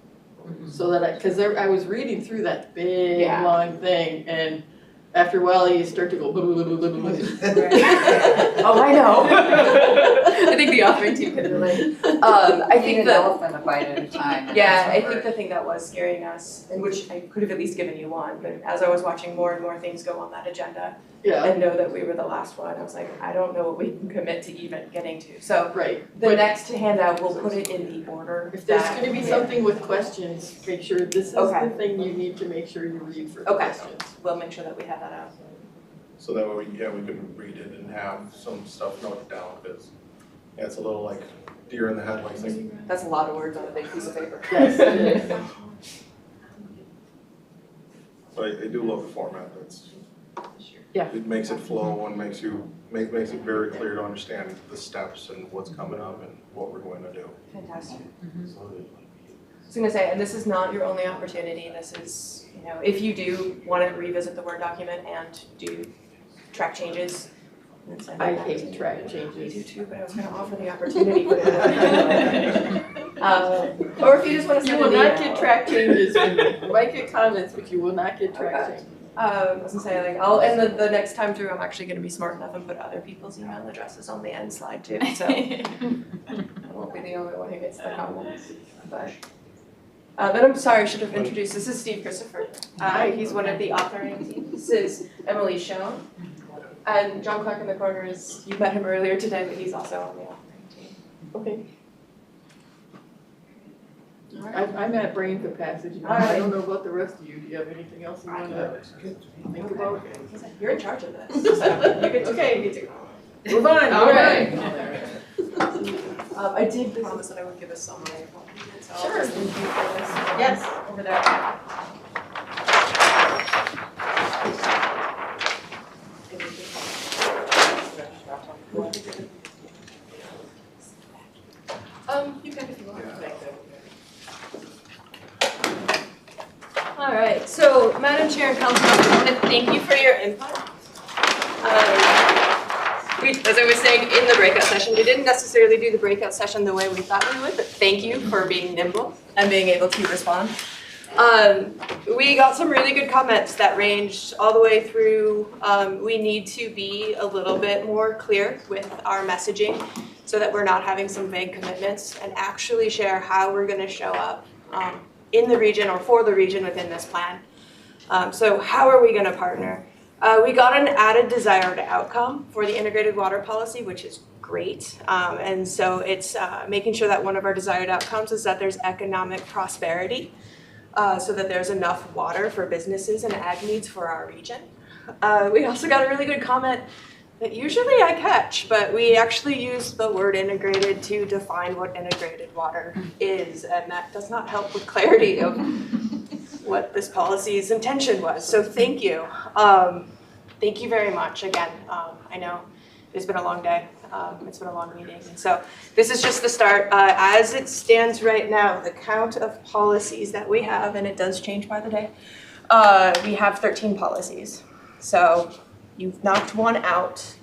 So that because I was reading through that big long thing, and after a while you start to go. Oh, I know. I think the authoring team could relate. I think an elephant a bite at a time. Yeah, I think the thing that was scaring us, and which I could have at least given you one, but as I was watching more and more things go on that agenda, and know that we were the last one, I was like, I don't know what we can commit to even getting to. So the next handout, we'll put it in the order. If there's going to be something with questions, make sure this is the thing you need to make sure you read for the questions. We'll make sure that we have that out. So that way, we can read it and have some stuff noted down, because it's a little like deer in the headlights. Like, that's a lot of words on a big piece of paper. Yes, it is. But I do love the format. It makes it flow and makes it very clear to understand the steps and what's coming up and what we're going to do. Fantastic. I was gonna say, and this is not your only opportunity. This is, you know, if you do want to revisit the Word document and do track changes. I hate track changes. I do too, but I was gonna offer the opportunity for that. Or if you just want to You send will an not email. get track changes from me. You might get comments, but you will not get track changes. I was gonna say, like, and the next time through, I'm actually gonna be smart enough and put other people's email addresses on the end slide too, so I won't be the only one who gets the comments, but. And I'm sorry, I should have introduced, this is Steve Christopher. He's one of the authoring team. This is Emily Schoen. And John Clark in the corner is, you met him earlier today, but he's also on the authoring team. Okay. I'm at brain capacity. All right. I don't know about the rest of you. Do you have anything else you want to think about? You're in charge of this, so you get to. Okay. You get to. Move on, All right. I did promise that I would give a summary of what we did, so I'll Sure. just leave you for this. Yes. Over there. You can if you want. All right, so Madam Chair and Council members, I want to thank you for your input. As I was saying in the breakout session, we didn't necessarily do the breakout session the way we thought we would, but thank you for being nimble and being able to respond. We got some really good comments that ranged all the way through, we need to be a little bit more clear with our messaging so that we're not having some vague commitments and actually share how we're going to show up in the region or for the region within this plan. So how are we going to partner? We got an added desired outcome for the integrated water policy, which is great. And so it's making sure that one of our desired outcomes is that there's economic prosperity so that there's enough water for businesses and ag needs for our region. We also got a really good comment that usually I catch, but we actually use the word integrated to define what integrated water is, and that does not help with clarity of what this policy's intention was. So thank you. Thank you very much. Again, I know it's been a long day. It's been a long meeting. And so this is just the start. As it stands right now, the count of policies that we have, and it does change by the day, we have 13 policies. So you've knocked one out.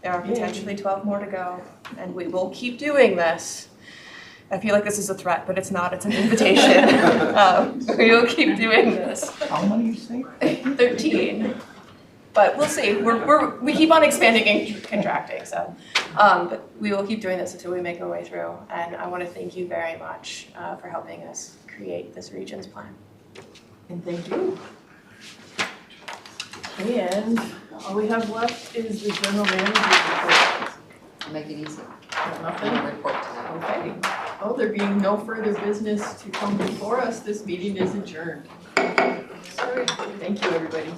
There are potentially 12 more to go, and we will keep doing this. I feel like this is a threat, but it's not. It's an invitation. We will keep doing this. How many you say? 13. But we'll see. We keep on expanding and contracting, so but we will keep doing this until we make our way through. And I want to thank you very much for helping us create this region's plan. And thank you. And all we have left is the general manager's report. I'll make it easy. Nothing? No report tonight. Okay. Oh, there being no further business to come before us, this meeting is adjourned. Sorry. Thank you, everybody.